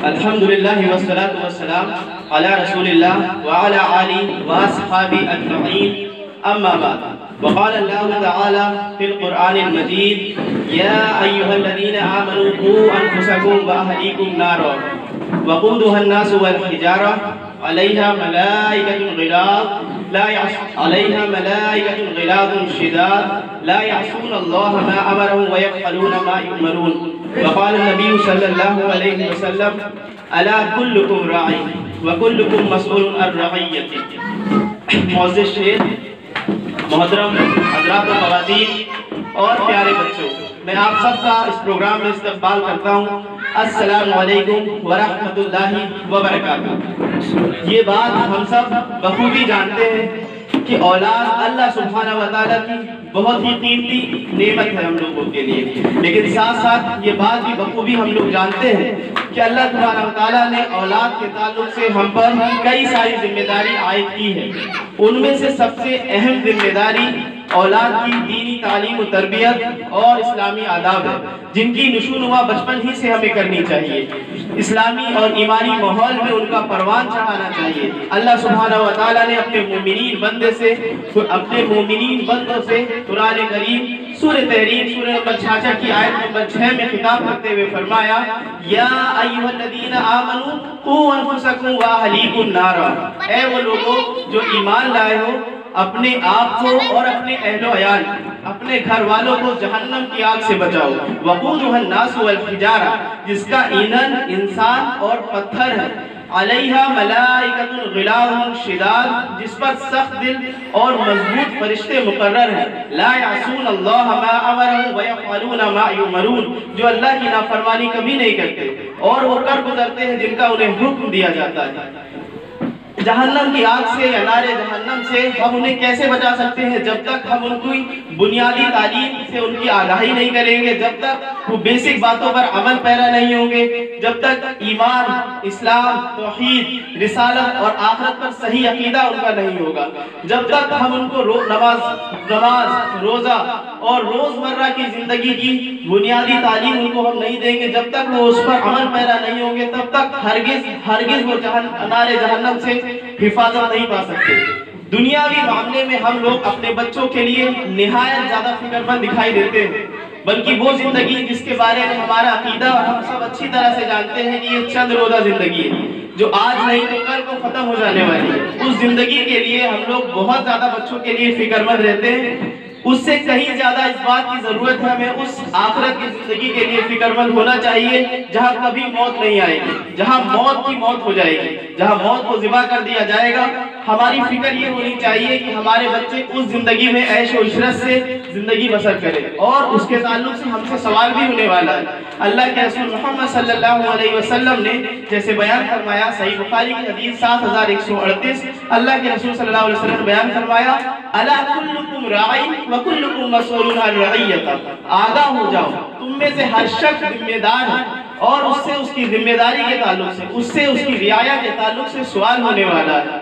अल्हम्दुलिल्लाह वस्सलातु वस्सलाम अला रसूलिल्लाह व अला आलिहि व अस्हाबी अजमईन अम्मा बाद वक़ाल अल्लाहु तआला फिल क़ुरआनिल मजीद या अय्युहल्लज़ीना आमनू क़ू अनफुसकुम व अहलीकुम नारा वक़ूदुहा अन्नासु वल हिजारा अलैहा मलाइकतुन ग़िलाज़ुन शिदाद ला यअसून अल्लाह मा अमरहुम व यफ़अलून मा यु'मरून वक़ाल नबी सल्लल्लाहु अलैहि वसल्लम अला कुल्लुकुम राइन व कुल्लुकुम मसऊलुन अन रइयतिही। मुअज़्ज़िज़ शेख, मोहतरम हज़रात व ख़वातीन और प्यारे बच्चों, मैं आप सबका इस प्रोग्राम में इस्तक़बाल करता हूँ। अस्सलामु अलैकुम व रहमतुल्लाहि व बरकातुहू। ये बात हम सब बखूबी जानते हैं कि औलाद अल्लाह सुब्हानहू व तआला की बहुत ही कीमती नेमत है हम लोगों के लिए, लेकिन साथ साथ ये बात भी बखूबी हम लोग जानते हैं कि अल्लाह सुब्हानहू व तआला ने औलाद के ताल्लुक से हम पर कई सारी जिम्मेदारी आयद की है। उनमें से सबसे अहम जिम्मेदारी औलाद की दीनी तालीम और तरबियत और इस्लामी आदाब है, जिनकी नशूनुमा बचपन ही से हमें करनी चाहिए। इस्लामी और ईमानी माहौल में उनका परवान चढ़ाना चाहिए। अल्लाह सुब्हानहू व तआला ने अपने मोमिनीन बंदों से कुरान करीम सूरह तहरीम सूरह नंबर 66 की आयत नंबर 6 में खिताब करते हुए फरमाया, या अय्युहल्लज़ीना आमनू क़ू अनफुसकुम व अहलीकुम नारा। ऐ वो लोगों जो ईमान लाए हो, अपने आप को और अपने अहलो अयाल, अपने घर वालों को जहन्नम की आग से बचाओ। वक़ूदुहा अन्नासु वल हिजारा, जिसका ईंधन इंसान और पत्थर है। अलैहा मलाइकतुन ग़िलाज़ुन शिदाद, जिस पर सख्त दिल और मजबूत फरिश्ते मुकर्रर हैं। ला यअसून अल्लाह मा अमरहुम व यफ़अलून मा यु'मरून, जो अल्लाह की नाफरमानी कभी नहीं करते और वो कर गुजरते हैं जिनका उन्हें हुक्म दिया जाता है। जहन्नम की आग से या नारे जहन्नम से हम उन्हें कैसे बचा सकते हैं? जब तक हम उनकी बुनियादी तालीम से उनकी आगाही नहीं करेंगे, जब तक वो बेसिक बातों पर अमल पैरा नहीं होंगे, जब तक ईमान, इस्लाम, तौहीद, रिसालत और आखिरत पर सही अकीदा उनका नहीं होगा, जब तक हम उनको नमाज, रोजा और रोजमर्रा की जिंदगी की बुनियादी तालीम उनको हम नहीं देंगे, जब तक वो उस पर अमल पैरा नहीं होंगे, तब तक हरगिज वो नारे जहन्नम से हिफाजत नहीं पा सकते। दुनियावी मामले में हम लोग अपने बच्चों के लिए निहायत ज्यादा फिक्रमंद दिखाई देते हैं, बल्कि वो जिंदगी जिसके बारे में हमारा अकीदा हम सब अच्छी तरह से जानते हैं कि ये चंद रोजा जिंदगी है, जो आज नहीं तो कल को खत्म हो जाने वाली है। उस जिंदगी के लिए हम लोग बहुत ज्यादा बच्चों के लिए फिक्रमंद रहते हैं। उससे कहीं ज्यादा इस बात की जरूरत है हमें उस आखिरत की जिंदगी के लिए फिक्रमंद होना चाहिए जहां कभी मौत नहीं आएगी, जहां मौत की मौत हो जाएगी, जहां मौत को ज़िबा कर दिया जाएगा। हमारी फिक्र ये होनी चाहिए कि हमारे बच्चे उस जिंदगी में ऐश और इशरत से जिंदगी बसर करें, और उसके ताल्लुक से हमसे सवाल भी होने वाला है। अल्लाह के रसूल मोहम्मद सल्लल्लाहु अलैहि वसल्लम ने जैसे बयान फरमाया, सही बुखारी की हदीस 7138, अल्लाह के रसूल सल्लल्लाहु अलैहि वसल्लम ने बयान फरमाया, अला कुल्लुकुम राइन व कुल्लुकुम मसऊलुन अन रइयतिही। आगाह हो जाओ, तुम में से हर शख्स जिम्मेदार है और उससे उसकी जिम्मेदारी के ताल्लुक से, उससे उसकी रियाया के ताल्लुक से सवाल होने वाला है।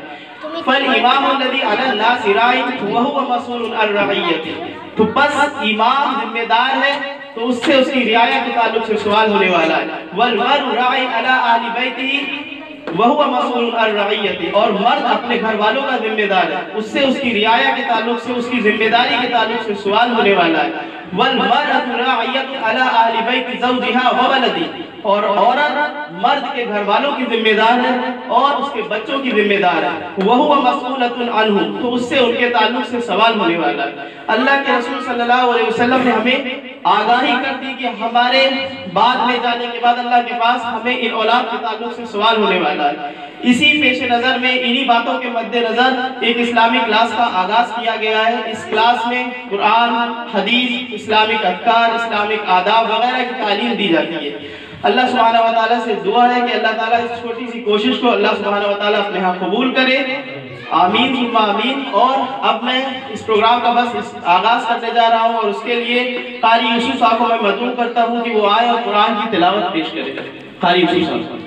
फल इमाम अलज़ी अला अन्नास राइन व हुवा मसऊलुन अन रइयतिही। तो बस इमाम जिम्मेदार है तो उससे उसकी रियाया के ताल्लुक से सवाल होने वाला है। वल मर्उ राइन अला अहली बैतिही वहुवा मसऊलुन अन रइयतिही। और मर्द अपने घर वालों का जिम्मेदार है, उससे उसकी रियाया के ताल्लुक से, उसकी जिम्मेदारी के ताल्लुक से सवाल होने वाला है। वल मर्अतु राइयतुन अला अहली बैति ज़ौजिहा व वलदिही। और औरत मर्द के घर वालों की जिम्मेदार है और उसके बच्चों की जिम्मेदार है। वहुवा मसऊलतुन अन्हु, तो उससे उनके ताल्लुक से सवाल होने वाला है। अल्लाह के रसूल सल्लल्लाहु अलैहि वसल्लम ने हमें आगाही कर दी कि हमारे बाद में जाने के बाद अल्लाह के पास हमें इन औलाद के ताल्लुक से सवाल होने वाला है। इसी पेश नज़र में, इन्हीं बातों के मद्देनजर एक इस्लामी क्लास का आगाज किया गया है। इस क्लास में कुरान, हदीस, इस्लामिक अज़कार, इस्लामिक आदाब वगैरह की तालीम दी जाती है। अल्लाह सुब्हानहू व तआला से दुआ है कि अल्लाह ताला इस छोटी सी कोशिश को अल्लाह सुब्हानहू व तआला अपने यहाँ कबूल करे। आमीन सुम्मा आमीन। और अब मैं इस प्रोग्राम का बस आगाज करने जा रहा हूँ और उसके लिए कारी यूसुफ साहब को मैं मदऊँ करता हूँ कि वो आए और कुरान की तिलावत पेश करें। कारी यूसुफ साहब।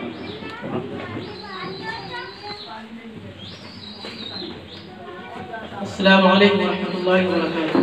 अस्सलामु अलैकुम व रहमतुल्लाहि व बरकातुहू।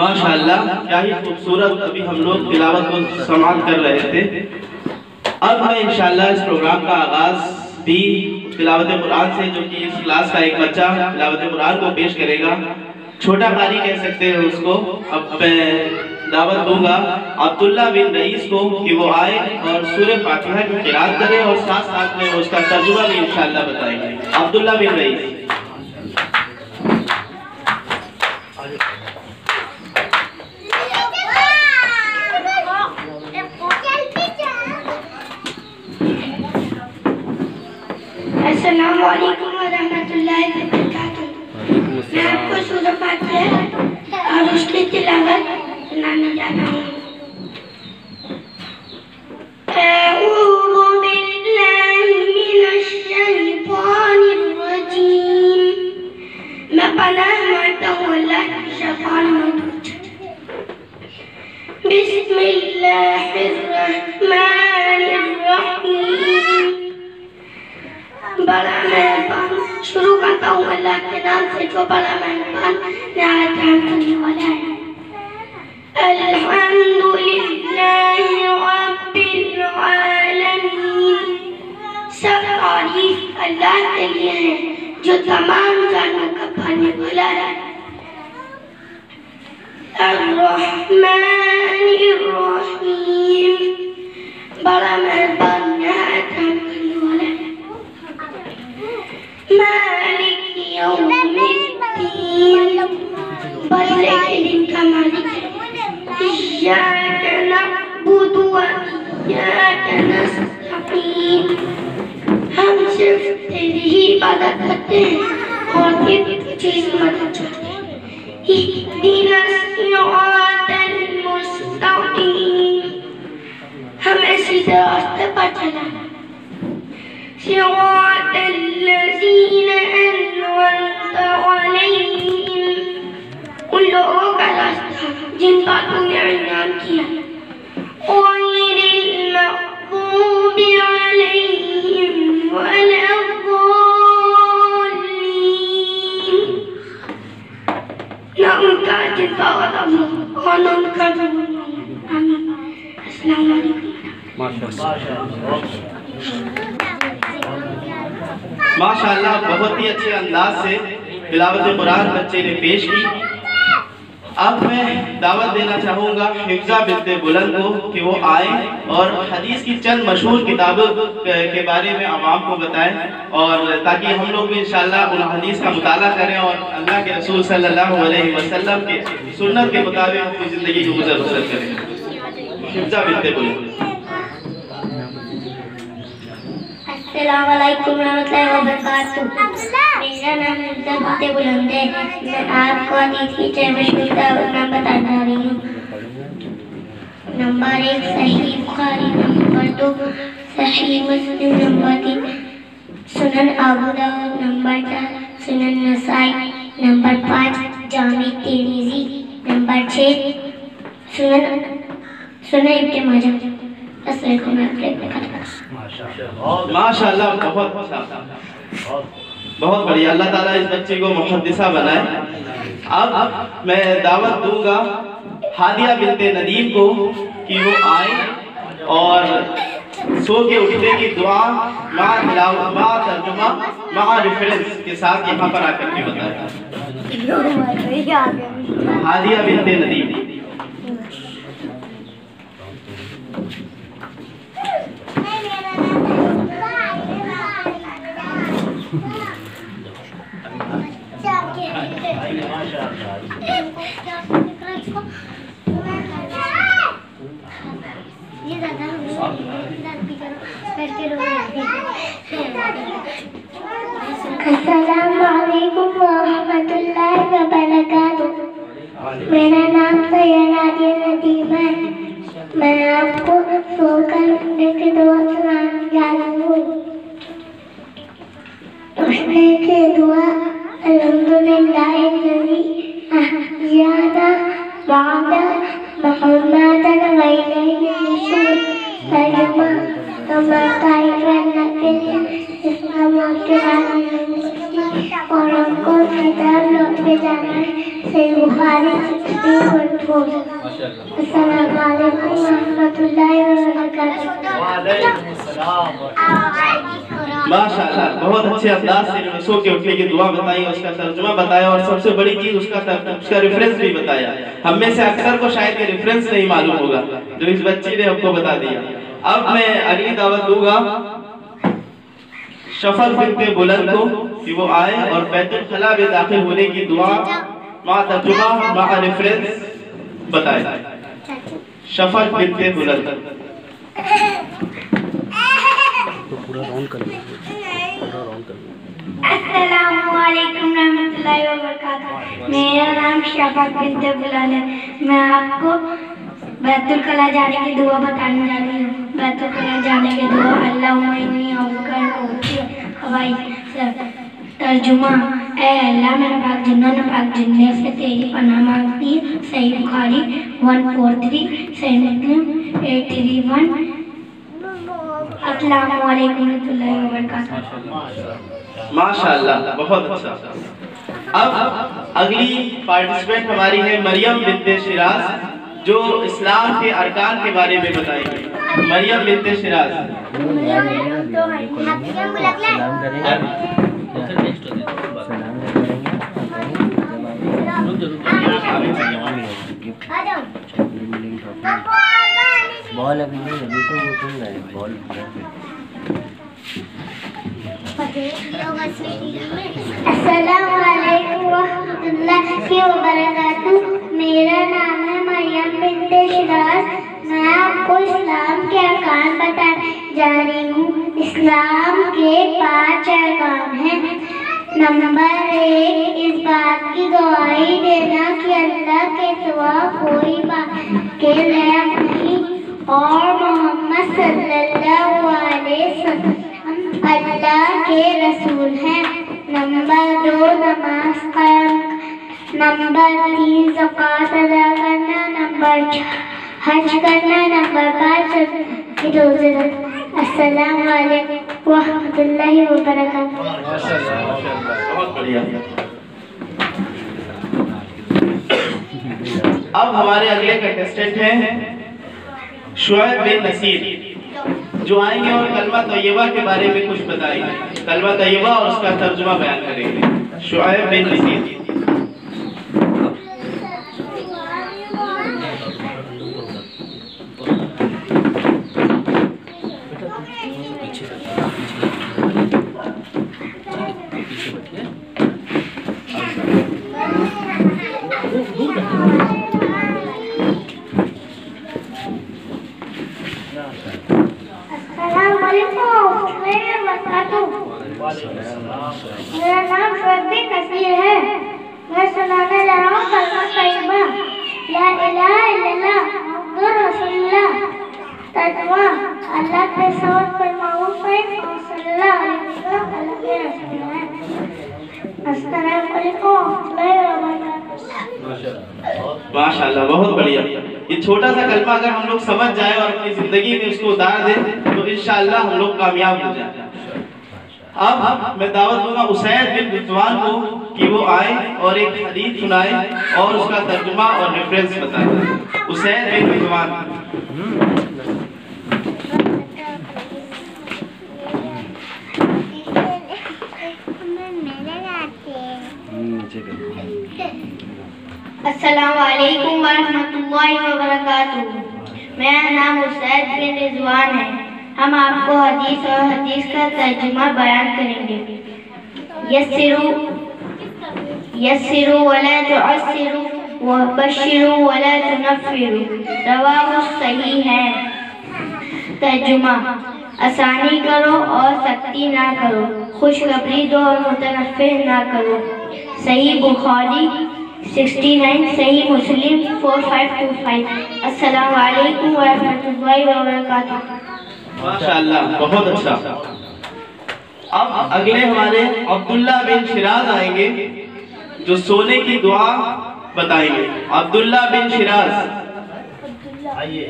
माशाअल्लाह, क्या ही खूबसूरत अभी हम लोग तिलावत को समाप्त कर रहे थे। अब मैं इंशाअल्लाह इस प्रोग्राम का आगाज भी तिलावत कुरान से, जो कि इस क्लास का एक बच्चा तिलावत कुरान को पेश करेगा। छोटा कारी कह सकते हैं उसको। अब दावत दूंगा अब्दुल्ला बिन रईस को कि वो आए और सूरह फातिहा की क़िराअत करें और साथ साथ में उसका तर्जुमा भी इंशाअल्लाह बताएंगे। अब्दुल्ला बिन रईस। अस्सलाम वालेकुम व रहमतुल्लाहि व बरकातुहू। मैं आपको सूरह फातिहा और उसकी तिलावत सुनाने जा रहा हूँ। अऊज़ु बिल्लाहि मिनश शैतानिर रजीम। मैं पनाह मांगता हूँ अल्लाह के शैतान मरदूद से। बिस्मिल्लाहिर रहमानिर रहीम। बड़ा मेहरबान शुरू करता हूँ अल्लाह के नाम से जो बड़ा मेहरबान नहायत रहम करने वाला है। अल्हम्दुलिल्लाहि रब्बिल आलमीन। सब तारीफ अल्लाह के लिए है जो तमाम जानों का पालने वाला है। अर्रहमानिर रहीम। बड़ा मेहरबान नहायत रहम करने वाला है। मालिक यौमिद्दीन। बदले के दिन का मालिक है। इय्याक नअबुदु व इय्याक नस्तईन। हम सिर्फ तेरी ही इबादत करते हैं और तुझे ही मदद चाहते हैं। इहदिना सिरातल मुस्तकीम। हमें सीधे रास्ते पर चलाना। सिरातल लज़ीना अनअमत अलैहिम। उन लोगों का रास्ता जिन पर तूने इनाम किया। गैरिल मग़ज़ूबि अलैहिम वलद्दाल्लीन। न उनका जिन पर गज़ब हो और न उनका ज़ुल्म हो। आमीन। अस्सलामु अलैकुम। माशाअल्लाह बहुत ही अच्छे अंदाज से तिलावत कुरान बच्चे ने पेश की। अब मैं दावत देना चाहूँगा हिफ्ज़ा बिन्ते बुलंद को कि वो आए और हदीस की चंद मशहूर किताबों के बारे में आवाम को बताएं और ताकि हम लोग भी इंशाअल्लाह उन हदीस का मुताला करें और अल्लाह के रसूल सल्लल्लाहु अलैहि वसल्लम के सुन्नत के मुताबिक अपनी ज़िंदगी को गुजर बसर करें। हिफ्ज़ा बिन्ते बुलंद। अस्सलाम वालेकुम रहमतुल्लाहि व बरकातुहू। मेरा नाम हिफ्ज़ा बिन्ते बुलंद है। मैं आपको हदीस की छह मशहूर किताबों का नाम बताने जा रही हूँ। नंबर 1 सही बुखारी, नंबर 2 सही मुस्लिम, नंबर 3 सुनन अबू दाऊद, नंबर 4 सुनन नसाई, नंबर 5 जामी तिर्मिज़ी, नंबर 6 सुनन इब्न माजा। अस्सलाम माशाअल्लाह बहुत बहुत बढ़िया। अल्लाह ताला इस बच्चे को मुहद्दिसा बनाए। अब मैं दावत दूंगा हादिया बिन्ते नदीम को कि वो आए और सो के उठने की दुआ मां तिलावत मां तर्जुमा मां रेफरेंस के साथ यहाँ पर आकर के बताए। हादिया बिन्ते नदीम। अस्सलामु अलैकुम व रहमतुल्लाहि व बरकातुहू। मेरा नाम सैयदा नदीम है। मैं आपको सोकर उठने की दुआ सुनाने जा रही हूँ। उठने की दुआ अल्हम्दुलिल्लाहि लज़ी अहयाना बअद मुहम्मदन व इलैहि नुशूर। तर्जुमा इस्लाम के बारे में और हमको किताब लौट के जाना है। सही बुखारी 1614। अस्सलाम वालेकुम व रहमतुल्लाहि व बरकातुहू। माशाअल्लाह, बहुत अच्छे अंदाज से इन्होंने सो के उठने की दुआ बताई, उसका तर्जुमा बताया और सबसे बड़ी चीज उसका रेफरेंस भी बताया। हम में से अक्सर को शायद ये रेफरेंस नहीं मालूम होगा जो इस बच्ची ने हमको बता दिया। अब मैं अगली दावत दूंगा शफल बिनते बुलंद को कि वो आए और बैतुल खला में दाखिल होने की दुआ मा तर्जुमा मा रेफरेंस बताए। शफल बिनते बुलंद। अस्सलामु अलैकुम रहमतुल्लाहि व बरकातहू। मेरा नाम शफक बिनते बुलंद है। मैं आपको बैतुल खला जाने की दुआ बताने जा रही हूँ। बैतुल खला जाने की दुआ अल्लाहुम्मा इन्नी औज़ुबिका हवाई तर्जुमा, ऐ अल्लाह मैं पाक जिन्ने से तेरी पनाह मांगती हूँ। सही बुखारी 143, सही मुस्लिम 831। अस्सलामु अलैकुम रहमतुल्लाहि व बरकातहू। माशाअल्लाह, बहुत अच्छा। अब अगली पार्टिसिपेंट हमारी है मरियम बिनते शिराज जो इस्लाम के अरकान के बारे में बताएंगे। मरियम बिनते शिराज। बॉल अभी नहीं तो वो सुन रहा है बॉल। अस्सलामु अलैकुम व रहमतुल्लाहि व बरकातहू। मेरा नाम है मरियम बिनते शिराज। मैं आपको इस्लाम के अरकान बताने जा रही हूँ। इस्लाम के 5 अरकान हैं। नंबर 1, इस बात की गवाही देना कि अल्लाह के सिवा कोई बात के लायक नहीं और मोहम्मद सल्लल्लाहु अलैहि वसल्लम अल्लाह के रसूल हैं। नंबर 2, नमाज कायम। नंबर 3, ज़कात अदा करना। नंबर 4, हज करना। नंबर 5, रोज़े रखना। अस्सलामु अलैकुम व रहमतुल्लाहि व बरकातहू। बहुत बढ़िया। अब हमारे अगले कंटेस्टेंट हैं शुएब बिन नसीर जो आएंगे और कलमा तैयबा के बारे में कुछ बताएंगे। कलमा तैयबा और उसका तर्जुमा बयान करेंगे। शुएब बिन नसीर। मेरा नाम शुएब बिन नसीर है। मैं सुनाने जा रहा हूँ कलमा तैयबा ला इलाहा इल्लल्लाह मुहम्मदुर रसूलुल्लाह। तर्जुमा, अल्लाह के सवाल पर माऊफ है और सल्लल्लाहु अलैहि वसल्लम अल्लाह के रसूल हैं। अस्सलामु अलैकुम व रहमतुल्लाह। माशाअल्लाह, बहुत बढ़िया। ये छोटा सा कलमा अगर हम लोग समझ जाए और अपनी जिंदगी में उसको उतार दें तो इंशाअल्लाह हम लोग कामयाब हो जाएंगे। अब मैं दावत दूंगा उसैद बिन रिजवान को कि वो आए और एक हदीस सुनाए और उसका तर्जुमा और रेफरेंस बताए। उसैद बिन रिजवान। अस्सलामु अलैकुम व रहमतुल्लाहि व बरकातहू। मेरा नाम उसैद बिन रिजवान है। हम आपको हदीस और हदीस का तर्जुमा बयान करेंगे। यस्सिरू वला तुअस्सिरू व बश्शिरू वला तुनफ्फिरू, रवाहु सही है। तर्जुमा, आसानी करो और सख्ती ना करो, खुशखबरी दो और मुतनफ्फिर ना करो। सही बुखारी 69, सही मुस्लिम 4525। अस्सलामु अलैकुम व रहमतुल्लाहि व बरकातहू। माशाअल्लाह, बहुत अच्छा। अब अगले हमारे अब्दुल्ला बिन शिराज आएंगे जो सोने की दुआ बताएंगे। अब्दुल्ला बिन शिराज आइए।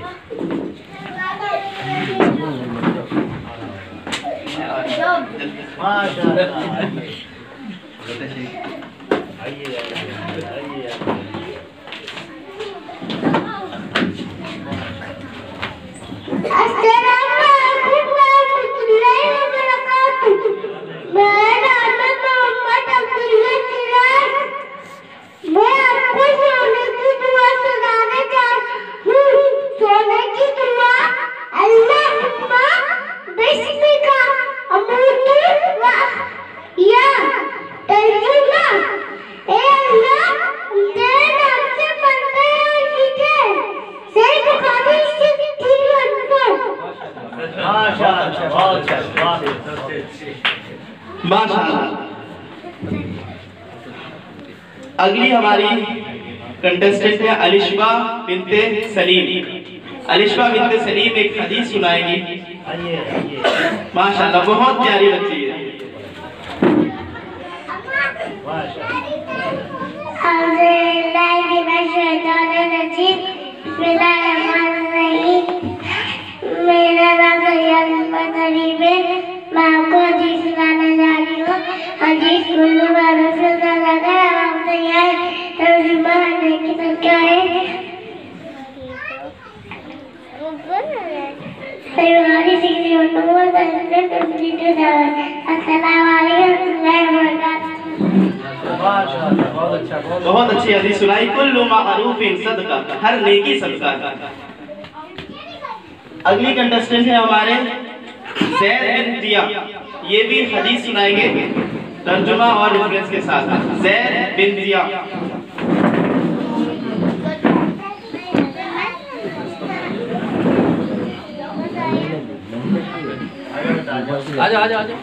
माशाअल्लाह, अस्सलामु अलैकुम व रहमतुल्लाहि व बरकातहू। माशाअल्लाह। अगली हमारी कंटेस्टेंट है अलिशबा बिनते सलीम। अलिशबा बिनते सलीम एक हदीस सुनाएगी। माशाअल्लाह, बहुत प्यारी बच्ची है। मेरा नाम सैयद है। मैं आपको हदीस सुनाने जा रही हूँ। हदीस कुल्लू तर्जुमा करने की संख्या है। बहुत अच्छी हदीस सुनाई। कुल्लु मारूफिन सदका, हर नेकी सदका। अगली कंटेस्टेंट है हमारे ज़ैद बिन जिया। ये भी हदीस सुनाएंगे तर्जुमा और रेफरेंस के साथ। ज़ैद बिन जिया। आजा आजा आजा।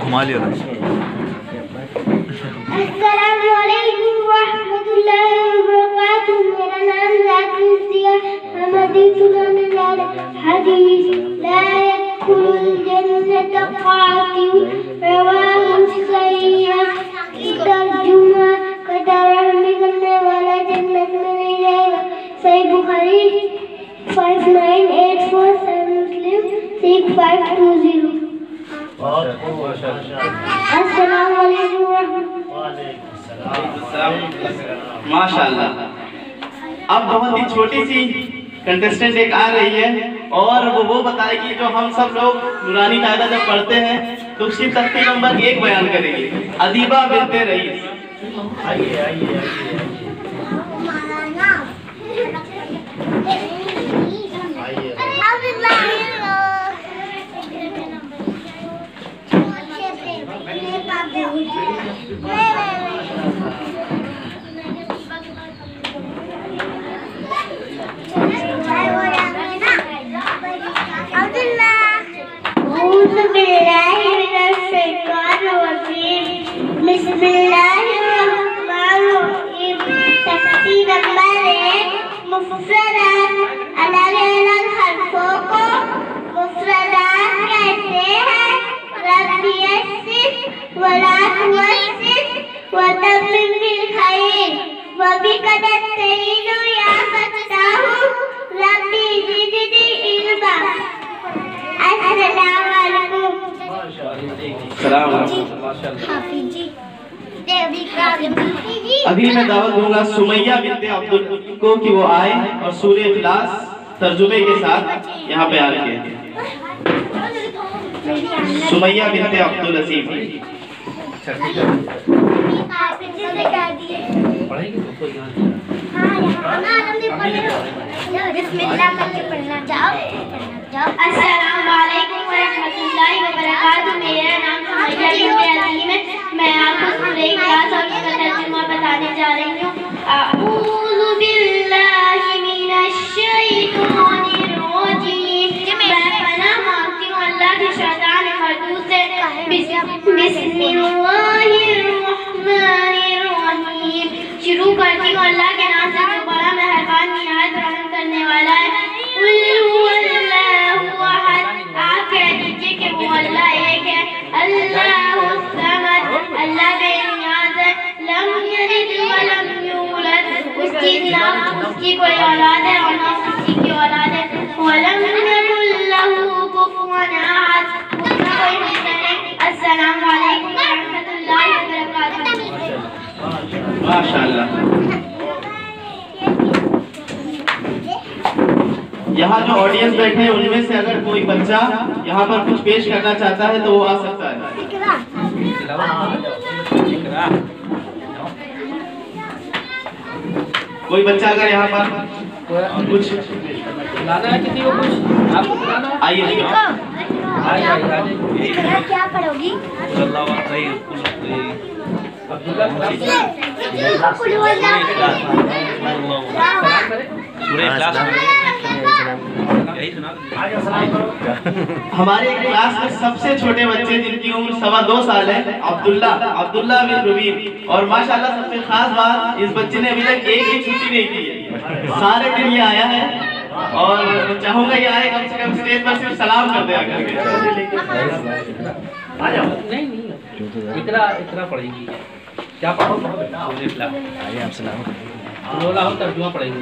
घुमा लिया। अस्सलामु अलैकुम रहमतुल्लाहि वबरकातुहू। मेरा नाम ज़ाकिर जिया। हम हदीस सुनाने जा रहे हैं। हदीस ला यदखुलुल जन्नता क़ातिल, रवाहु सहीह। तर्जुमा कदर में करने वाला जन्नत में नहीं जाएगा। सही बुखारी 5984, मुस्लिम 6520। अस्सलामु अलैकुम माशाअल्लाह। अब बहुत ही छोटी सी कंटेस्टेंट एक आ रही है और वो बताएगी जो हम सब लोग नूरानी कायदा जब पढ़ते हैं तो उसकी तख्ती नंबर 1 बयान करेगी। अदीबा बिनते रईस। आइए आइए बिस्मिल्लाहिर्रहमानिर्रहीम। तख्ती नंबर 1, मुफ़्रदात। अलग-अलग हर्फों को मुफ़्रदात कहते हैं। रब्बी यस्सिर वला तुअस्सिर वतम्मिम बिल खैर वबिका नस्तईनु या फत्ताहु रब्बी ज़िदनी इल्मा। अस्सलामु अलैकुम। अभी मैं दावत दूंगा सुमैया बिनते अब्दुल को कि वो आए और सूरह इखलास तर्जुमे के साथ यहाँ पे आके। सुमैया बिनते अब्दुल अजीज। अस्सलामु अलैकुम वरहमतुल्लाहि वबरकातुहू। मेरा नाम सुमैया बिनते अजीम है। मैं आपको सूरह इखलास और उसका तर्जुमा बताने जा रही हूँ। अऊज़ु बिल्लाहि मिनश शैतानिर रजीम। मैं पनाह मांगती हूँ अल्लाह के शैतान मरदूद से। बिस्मिल्लाहिर्रहमानिर्रहीम। शुरू करती हूँ अल्लाह के नाम से जो बड़ा मेहरबान निहायत रहम करने वाला है। आप कह दीजिए कि वो अल्लाह एक है। अल्लाहुस समद, अल्लाह बेनियाज़ है। लम यलिद व लम यूलद, उसकी ना उसकी कोई औलाद है और ना उसकी की औलाद है। व लम यकुल लहू कुफुवन अहद, उसका कोई मिसल नहीं। अस्सलामु अलैकुम व रहमतुल्लाहि व बरकातुहू। माशाअल्लाह। यहाँ जो ऑडियंस बैठे हैं उनमें से अगर कोई बच्चा यहाँ पर कुछ पेश करना चाहता है तो वो आ सकता है। कोई बच्चा अगर यहाँ पर कुछ लाना है किसी को कुछ आपको लाना है आइए आइए आइए क्या पढ़ोगी? हमारे क्लास में सबसे छोटे बच्चे जिनकी उम्र 2.25 साल है, अब्दुल्ला बिन रुबीन। और माशाल्लाह सबसे खास बात, इस बच्चे ने अभी तक एक भी छुट्टी नहीं की है, सारे दिन ये आया है। और चाहूंगा ये आए कम से कम स्टेज पर सिर्फ सलाम कर दे आकर के। आ जाओ। नहीं इतना पढ़ेगी क्या पढ़ो आइए आप सलाम रोला हो तर्जुमा पढ़ेगी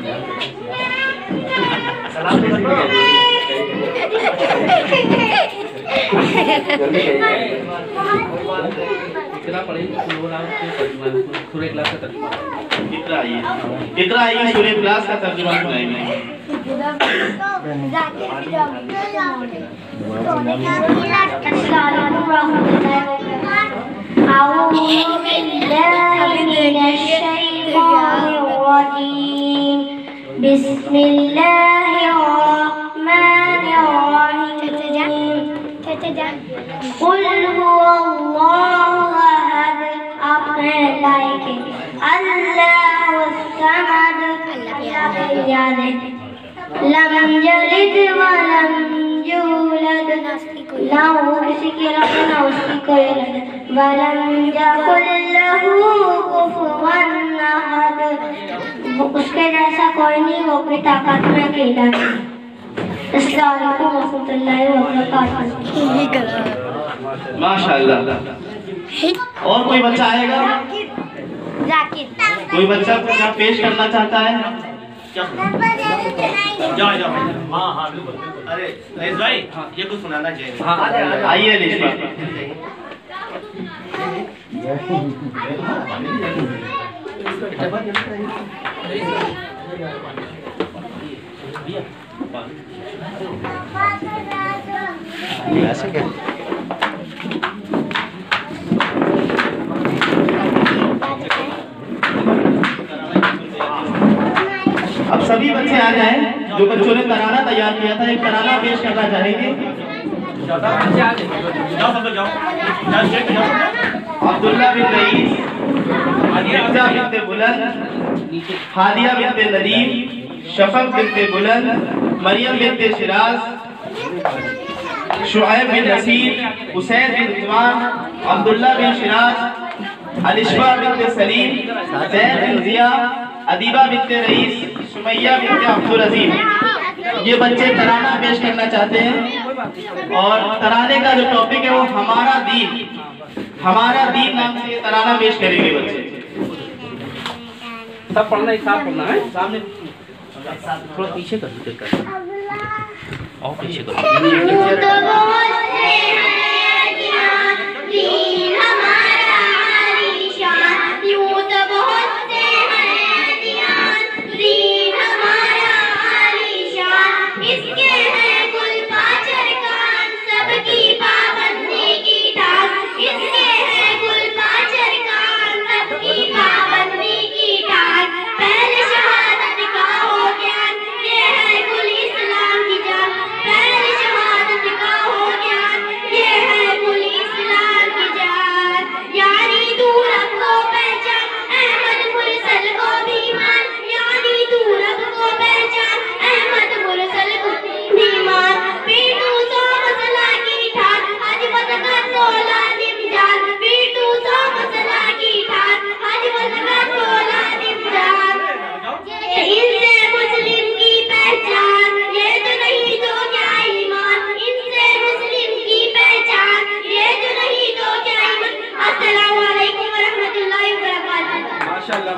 सलाम इतना पढ़ेगी रोला सूर्य क्लास का तर्जुमा इकरा आइए सूर्य क्लास का तर्जुमा सुनाएंगे। बिस्मिल्लाहिर्रहमानिर्रहीम। कुल हुवल्लाहु अहद, आप कहें अल्लाह के, अल्लाहुस समद, लम यलिद वलम यूलद, ना वो किसी की औलाद ना उसकी कोई औलाद, वलम यकुल लहू कुफुवन अहद, उसके जैसा कोई नहीं, वो अपनी ताकत में अकेला है। अस्सलाम वालेकुम रहमतुल्लाहि व बरकातहू। माशाल्लाह। और कोई बच्चा आएगा? कोई बच्चा कुछ यहाँ पेश करना चाहता है? जाओ हाँ बिल्कुल। अरे रईस भाई ये कुछ सुनाना चाहिए। हाँ आइए रईस भाई। ऐसे क्या अब सभी बच्चे आ जाएं जो बच्चों ने तराना तैयार किया था, एक तराना पेश करना चाहेंगे। अब्दुल्ला बिन रईस, मिर्जा बिनते बुलंद, हादिया बिनते नदीम, शफक बिनते बुलंद, मरियम बिनते शिराज, शुआइब बिन नसीर, हुसैन बिन रिजवान, अब्दुल्ला बिन शिराज, अलिशबा बिनते सलीम, ज़ैद बिन ज़िया, अदीबा बिनते रईस, सुमैया बिनते अब्दुल अजीम। ये बच्चे तराना पेश करना चाहते हैं और तराने का जो टॉपिक है वो हमारा दीन नाम से ये तराना पेश करेंगे बच्चे। सब पढ़ना एक साथ पढ़ना है। सामने थोड़ा पीछे कर और पीछे कर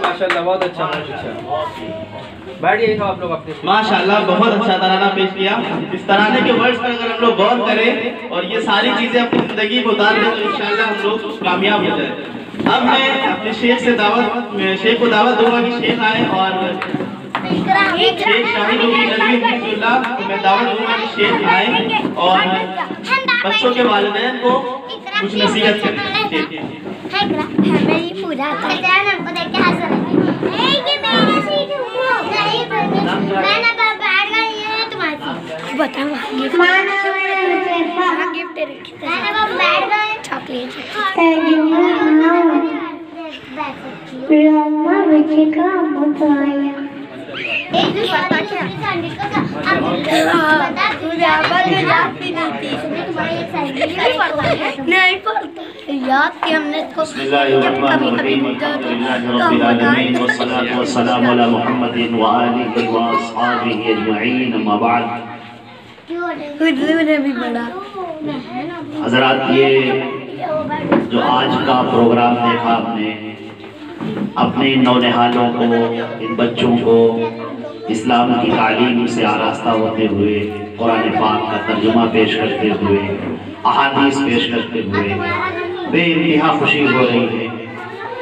माशाल्लाह बहुत अच्छा बैठिए आप लोग अपने। माशाल्लाह बहुत अच्छा तराना पेश किया। इस तराने के वर्ड्स पर अगर हम लोग गौर करें और ये सारी चीजें अपनी जिंदगी में उतार दें तो इंशाल्लाह हम लोग कामयाब हो जाए। अब मैं अपने शेख को दावत दूंगा कि शेख आए और शेख शाहिद होगी नबी हफीजुल्लाह को मैं दावत दूंगा कि शेख आए और बच्चों के वालिदैन को कुछ नसीहत करें। मेरी पूरा हमको देख के हंस रहे हैं। माना मैंने हुज़ैफा गिफ्ट रखी थी। मैंने वो बैठ गए चॉकलेट। तर्जुमा लम्मा बच्चे का मुताया एक भी पता क्या नहीं पढ़ता याद कि हमने इसको भी बड़ा। हज़रात, ये जो आज का प्रोग्राम देखा आपने, अपने नौनिहालों को, इन बच्चों को इस्लाम की तालीम से आरास्ता होते हुए, कुरान पाक का तर्जुमा पेश करते हुए, अहादीस पेश करते हुए बेइंतहा खुशी हो रही है।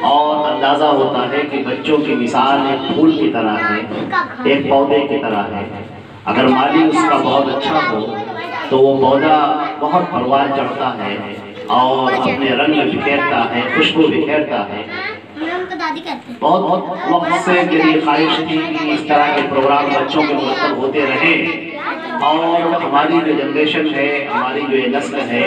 और अंदाज़ा होता है कि बच्चों की मिसाल एक फूल की तरह है, एक पौधे की तरह है। अगर माली उसका बहुत अच्छा हो तो वो पौधा बहुत परवान चढ़ता है और अपने रंग बिखेरता है, खुशबू बिखेरता है। बहुत वक्त से मेरी ख्वाहिश थी कि इस तरह के प्रोग्राम बच्चों के मुरतब होते रहें और हमारी जो जनरेशन है, हमारी जो ये नस्ल है,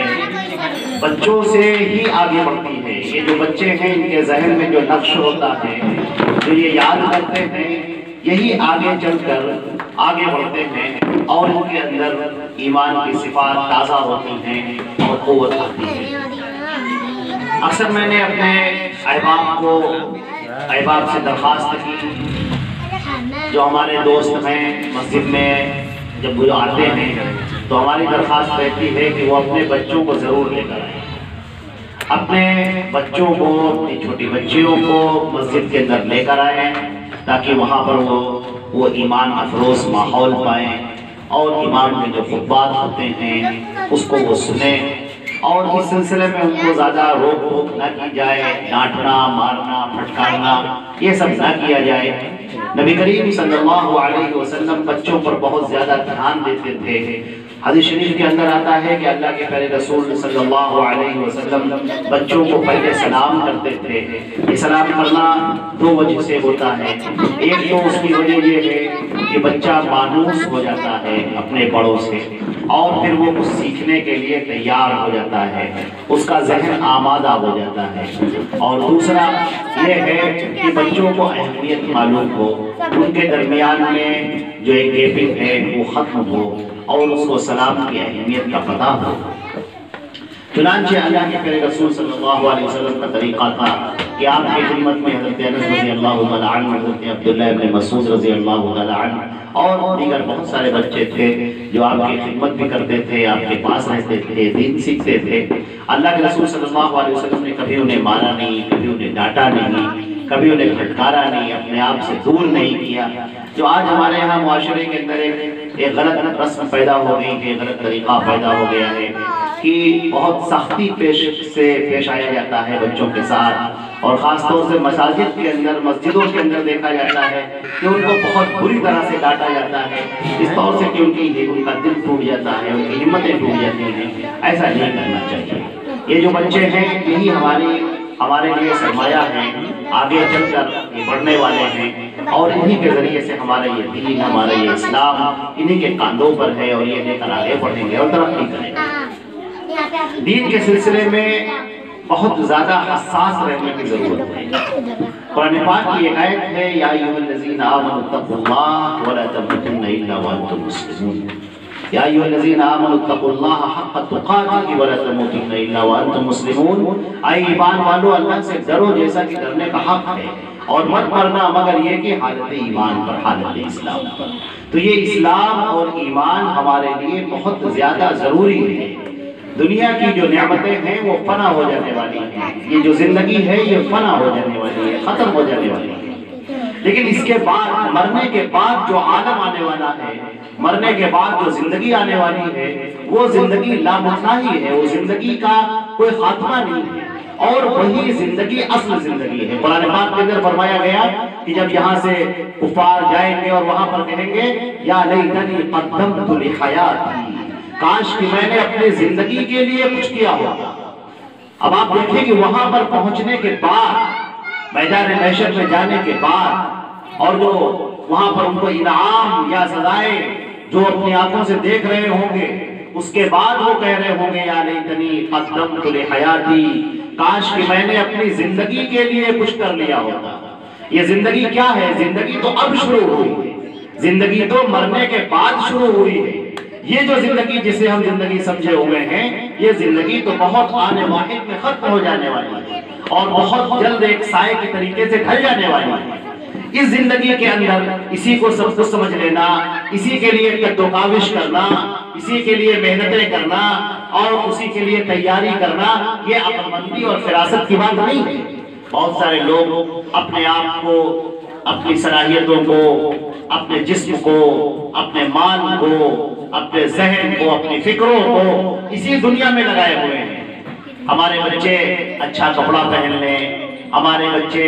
बच्चों से ही आगे बढ़ती है। ये जो बच्चे हैं, इनके जहन में जो नक्श होता है, जो ये याद करते हैं, यही आगे चलकर आगे बढ़ते हैं और उनके अंदर ईमान की सिफात ताज़ा होती हैं और क़ुव्वत आती है। अक्सर मैंने अपने अहबाब से दरख्वास्त की, जो हमारे दोस्त हैं मस्जिद में जब वो आते हैं तो हमारी दरख्वास्त रहती है कि वो अपने बच्चों को ज़रूर लेकर आए, अपने बच्चों को, अपनी छोटी बच्चियों को मस्जिद के अंदर लेकर आए ताकि वहाँ पर वो ईमान अफरोज़ माहौल पाएँ और इमाम में जो खुतबात होते हैं उसको वो सुने। और इस सिलसिले में उनको ज़्यादा रोक टोक न की जाए, डांटना, मारना, फटकारना ये सब न किया जाए। नबी करीम सल्लल्लाहु अलैहि वसल्लम बच्चों पर बहुत ज़्यादा ध्यान देते थे। हदीस शरीफ के अंदर आता है कि अल्लाह के प्यारे रसूल सल्लल्लाहु अलैहि वसल्लम बच्चों को पहले सलाम करते थे। ये सलाम करना दो वजह से होता है। एक तो उसकी वजह ये है कि बच्चा मानूस हो जाता है अपने बड़ों से और फिर वो कुछ सीखने के लिए तैयार हो जाता है, उसका जहन आमादा हो जाता है। और दूसरा ये है कि बच्चों को अहमियत मालूम हो, उनके दरमियान में जो एक गैपिंग है वो ख़त्म हो और उसको सलाम की अहमियत का पता हो। चुनांचे अल्लाह के प्यारे रसूल सल्लल्लाहु अलैहि वसल्लम का तरीक़ा था कि आपकी खिदमत में हज़रत अनस रज़ी अल्लाह तआला अन्हु, हज़रत अब्दुल्लाह इब्न मसूद रज़ी अल्लाह तआला अन्हु और दीगर बहुत सारे बच्चे थे जो आपकी खिदमत भी करते थे, आपके पास रहते थे, दीन सीखते थे। अल्लाह के रसूल सल्लल्लाहु अलैहि वसल्लम ने कभी उन्हें मारा नहीं, कभी उन्हें डांटा नहीं, कभी उन्हें फटकारा नहीं, अपने आप से दूर नहीं किया। जो आज हमारे यहाँ मुआशरे के अंदर एक गलत रस्म पैदा हो गई है, गलत तरीक़ा पैदा हो गया है कि बहुत सख्ती पेश आया जाता है बच्चों के साथ और ख़ास तौर से मसाजिद के अंदर, मस्जिदों के अंदर देखा जाता है कि उनको बहुत बुरी तरह से डांटा जाता है, इस तौर से कि उनका दिल टूट जाता है, उनकी हिम्मतें टूट जाती हैं। ऐसा नहीं करना चाहिए। ये जो बच्चे हैं यही हमारे लिए सरमाया है, आगे चलकर ये बढ़ने वाले हैं और इन्हीं के ज़रिए से हमारा ये दीन, हमारा ये इस्लाम इन्हीं के कांधों पर है और ये लेकर आगे बढ़ेंगे और तरक्की करेंगे। दीन के सिलसिले में बहुत ज़्यादा हसास रहने की ज़रूरत है। कुरान पाक की एक आयत है, या अय्युहल्लज़ीना आमनुत्तक़ुल्लाह वला तमूतुन्ना इल्ला व अंतुम मुस्लिमून। या अय्युहल्लज़ीना आमनुत्तक़ुल्लाह हक़्क़ तुक़ातिही वला तमूतुन्ना इल्ला व अंतुम मुस्लिमून। ऐ ईमान वालों, अल्लाह से डरो जैसा कि डरने का हक़ है और मत मरना मगर ये कि हालत ईमान पर, हालत इस्लाम पर। तो ये इस्लाम और ईमान हमारे लिए बहुत ज़्यादा ज़रूरी है। दुनिया की जो नेमतें हैं वो फना हो जाने वाली हैं, ये जो जिंदगी है ये फना हो जाने वाली है, खत्म हो जाने वाली है। लेकिन इसके बाद, मरने के बाद जो आलम आने वाला है, मरने के बाद जो जिंदगी आने वाली है, वो जिंदगी लामुतनाही है, वो जिंदगी का कोई खात्मा नहीं है और वही जिंदगी असल जिंदगी है। कुरान पाक के अंदर फरमाया गया कि जब यहाँ से कुफार जाएंगे और वहां पर कहेंगे या लैतनी क़द्दमतु लिहयाती, काश कि मैंने अपनी जिंदगी के लिए कुछ किया हो। अब आप देखिए कि वहां पर पहुंचने के बाद, मैदान महशर में जाने के बाद और जो वहां पर उनको इनाम या सजाएं जो अपनी आंखों से देख रहे होंगे, उसके बाद वो कह रहे होंगे या लैतनी क़द्दमतु लिहयाती, काश कि मैंने अपनी जिंदगी के लिए कुछ कर लिया होता। ये जिंदगी क्या है? जिंदगी तो अब शुरू हुई है, जिंदगी तो मरने के बाद शुरू हुई है। ये जो जिंदगी जिसे हम जिंदगी समझे हुए हैं, ये जिंदगी तो बहुत आने वाहिद में खत्म हो जाने वाली है और बहुत जल्द एक साए के तरीके से ढल जाने वाली है। इस जिंदगी के अंदर इसी को सब कुछ समझ लेना, इसी के लिए कद्दोकाविश करना, इसी के लिए मेहनतें करना और उसी के लिए तैयारी करना, ये अक्लमंदी और फिरासत की बात नहीं है। बहुत सारे लोग अपने आप को, अपनी सलाहियतों को, अपने जिस्म को, अपने माल को, अपने जहन को, अपनी फिक्रों को इसी दुनिया में लगाए हुए हैं। हमारे बच्चे अच्छा कपड़ा पहन लें, हमारे बच्चे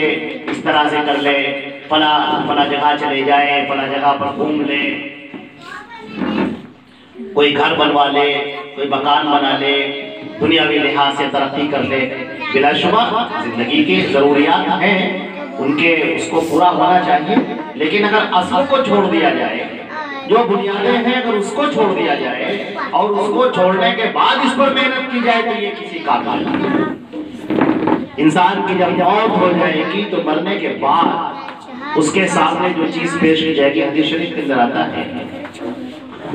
इस तरह से कर ले, फला जगह चले जाए, फला जगह पर घूम ले, कोई घर बनवा ले, कोई मकान बना ले, दुनियावी लिहाज से तरक्की कर ले। बिलाशुबा जिंदगी की जरूरियात हैं, उनके उसको पूरा होना चाहिए, लेकिन अगर असल को छोड़ दिया जाए, जो बुनियादें हैं अगर उसको छोड़ दिया जाए और उसको छोड़ने के बाद इस पर मेहनत की जाए, तो ये किसी काम नहीं। इंसान की जब मौत हो जाएगी तो मरने के बाद उसके सामने जो चीज पेश की जाएगी, हदीस शरीफ के अंदर आता है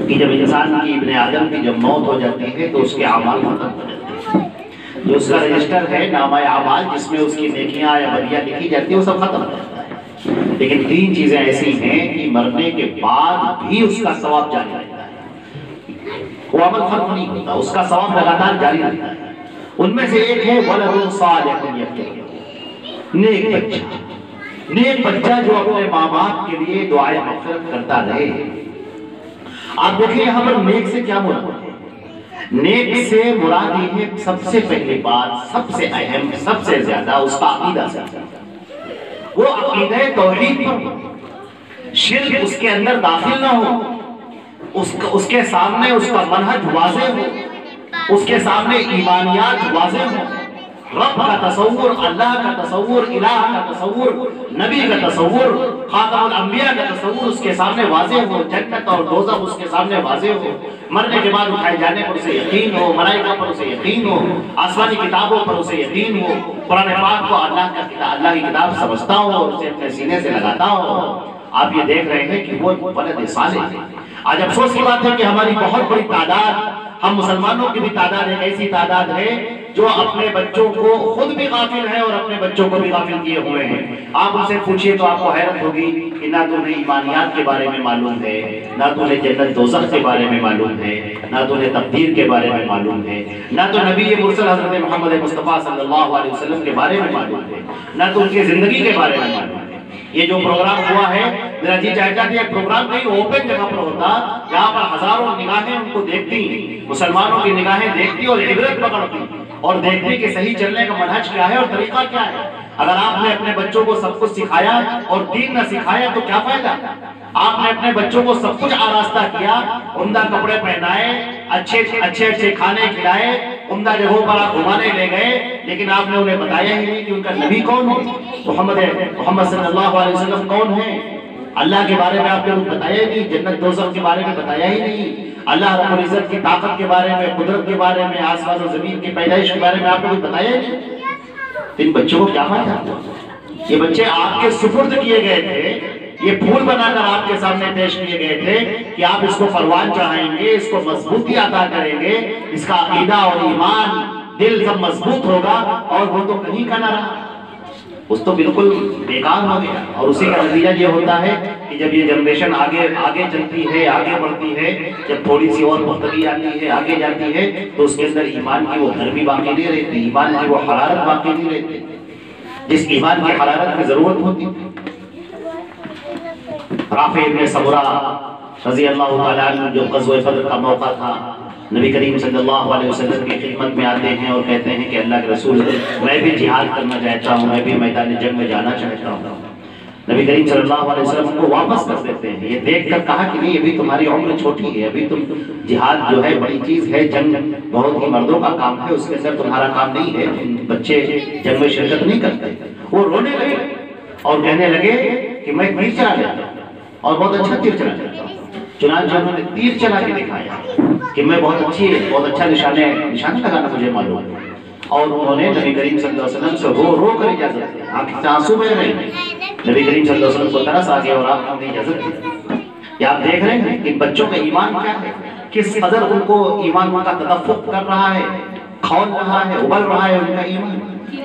कि जब इंसान की, इब्ने आदम की जब मौत हो जाती है तो उसके अमाल खत्म हो जाते हैं। जो उसका रजिस्टर है नामा अमाल, जिसमें उसकी नेकियां या बदियां लिखी जाती है, वो सब खत्म हो जाता है। लेकिन 3 चीजें ऐसी हैं कि मरने के बाद भी उसका सवाब जारी रहता है, वो अमल खत्म नहीं होता, उसका सवाब लगातार जारी रहता है। उनमें से एक है वलदुन सालिहुन यद'उ, नेक बच्चा, नेक बच्चा जो अपने माँ बाप के लिए दुआए मग़फ़िरत करता रहे। आप देखिए यहाँ पर नेक से क्या मुराद है? नेक से मुराद ये है, सबसे पहली बात, सबसे अहम, सबसे ज्यादा उसका अकीदा से, वो अकीदा तौहीद पर शिर्क उसके अंदर दाखिल ना हो, उसके सामने उसका मनहज वाज़ेह हो, उसके सामने ईमानियात वाज़ेह हो, रब का तसव्वुर, अल्लाह का तसव्वुर, इलाह का तसव्वुर, नबी का तसव्वुर, खातमुल अंबिया का तसव्वुर उसके सामने वाज़ेह हो, जन्नत और दोज़ख उसके सामने वाज़ेह हो, मरने के बाद उठाए जाने पर उसे यकीन हो, मलाइका पर उसे यकीन हो, आसमानी किताबों पर उसे यकीन हो, कुरान पाक को अल्लाह की किताब समझता हो और उसे अपने सीने से लगाता हो। आप ये देख रहे हैं कि वो वलद सालिह है। आज अफसोस की बात है कि हमारी बहुत बड़ी तादाद, हम मुसलमानों की भी तादाद एक ऐसी तादाद है जो अपने बच्चों को खुद भी गाफिल है और अपने बच्चों को भी गाफिल किए हुए हैं। आप उनसे पूछिए तो आपको हैरत होगी कि ना तुम्हें ईमानियात के बारे में मालूम है, ना तुम्हें जन्नत दोज़ख के बारे में मालूम है, ना तुम्हें तकदीर के बारे में मालूम है, ना तो नबी मुरसल हज़रत मोहम्मद मुस्तफ़ा सल्लल्लाहु अलैहि वसल्लम के बारे में मालूम है, ना तो उनकी जिंदगी के बारे में मालूम है। ये जो प्रोग्राम हुआ है, मेरा जी चाहता है प्रोग्राम कहीं ओपन जगह पर होता, जहाँ पर हजारों निगाहें उनको देखती, मुसलमानों की निगाहें देखती और इबरत पकड़ती और देखती कि सही चलने का मनहज क्या है और तरीका क्या है। अगर आपने अपने बच्चों को सब कुछ सिखाया और दीन न सिखाया तो क्या फायदा? आपने अपने बच्चों को सब कुछ आरास्ता किया, उम्दा कपड़े पहनाए, अच्छे खाने खिलाए, उम्दा जगहों पर आप घुमाने ले गए, लेकिन आपने उन्हें बताया ही नहीं कि उनका नबी कौन है, मोहम्मद सल्लल्लाहु अलैहि वसल्लम कौन है। अल्लाह के बारे में आपने उन्हें बताया ही नहीं, जन्नत दोज़ख के बारे में बताया ही नहीं, अल्लाह रब्बुल इज़्ज़त की ताकत के बारे में, कुदरत के बारे में, आसमान और जमीन की पैदाइश के बारे में आपने कुछ बताया ही नहीं। इन बच्चों को क्या फायदा? ये बच्चे आपके सुपुर्द किए गए थे, ये फूल बनाकर आपके सामने पेश किए गए थे कि आप इसको परवान चढ़ाएंगे, इसको मजबूती अता करेंगे, इसका अकीदा और ईमान, दिल सब मजबूत होगा, और वो तो कहीं का ना रहा, उस तो बिल्कुल बेकार हो गया। और उसी का नतीजा ये होता है कि जब ये जनरेशन आगे चलती है, आगे बढ़ती है, जब थोड़ी सी और पुख्तगी आती है, आगे जाती है, तो उसके अंदर ईमान की वो गर्मी बाकी नहीं रहती, ईमान की वो हरारत बाकी नहीं रहती, जिस ईमान की हरारत की जरूरत होती थी। राफी इब्न सबरा रज़ी अल्लाह ताला अन्हु जब ग़ज़वा बदर का मौका था, नबी करीम सल्लल्लाहु अलैहि वसल्लम की खिदमत में आते हैं और कहते हैं कि अल्लाह के रसूल, मैं भी जिहाद करना चाहता हूँ, मैं भी मैदान जंग में जाना चाहता हूँ। नबी करीम सल्लल्लाहु अलैहि वसल्लम को वापस कर देते हैं। ये देखकर कहा कि नहीं, अभी तुम्हारी उम्र छोटी है, अभी तुम, जिहाद जो है बड़ी चीज है, जंग बहुत ही मर्दों का काम है, उसके अंदर तुम्हारा काम नहीं है, बच्चे जंग में शिरकत नहीं करते। वो रोने लगे और कहने लगे कि मैं तीर चला लेता हूँ और बहुत अच्छा तीर चला लेता हूँ। चुनांचे उन्होंने तीर चला के दिखाया कि मैं बहुत अच्छा निशाना लगाना मुझे मालूम है। और उन्होंने नबी करीम सल्लल्लाहु अलैहि वसल्लम से रो कर इजाजत दी, आंखें से आंसू बह रहे हैं। नबी करीम सल्लल्लाहु अलैहि वसल्लम को तरस आ गया और आपने इजाजत दी। आप देख रहे हैं कि बच्चों का ईमान क्या है, किस कदर उनको ईमान का तदफ्फुक कर रहा है, खौल रहा है, उबल रहा है उनका ईमान।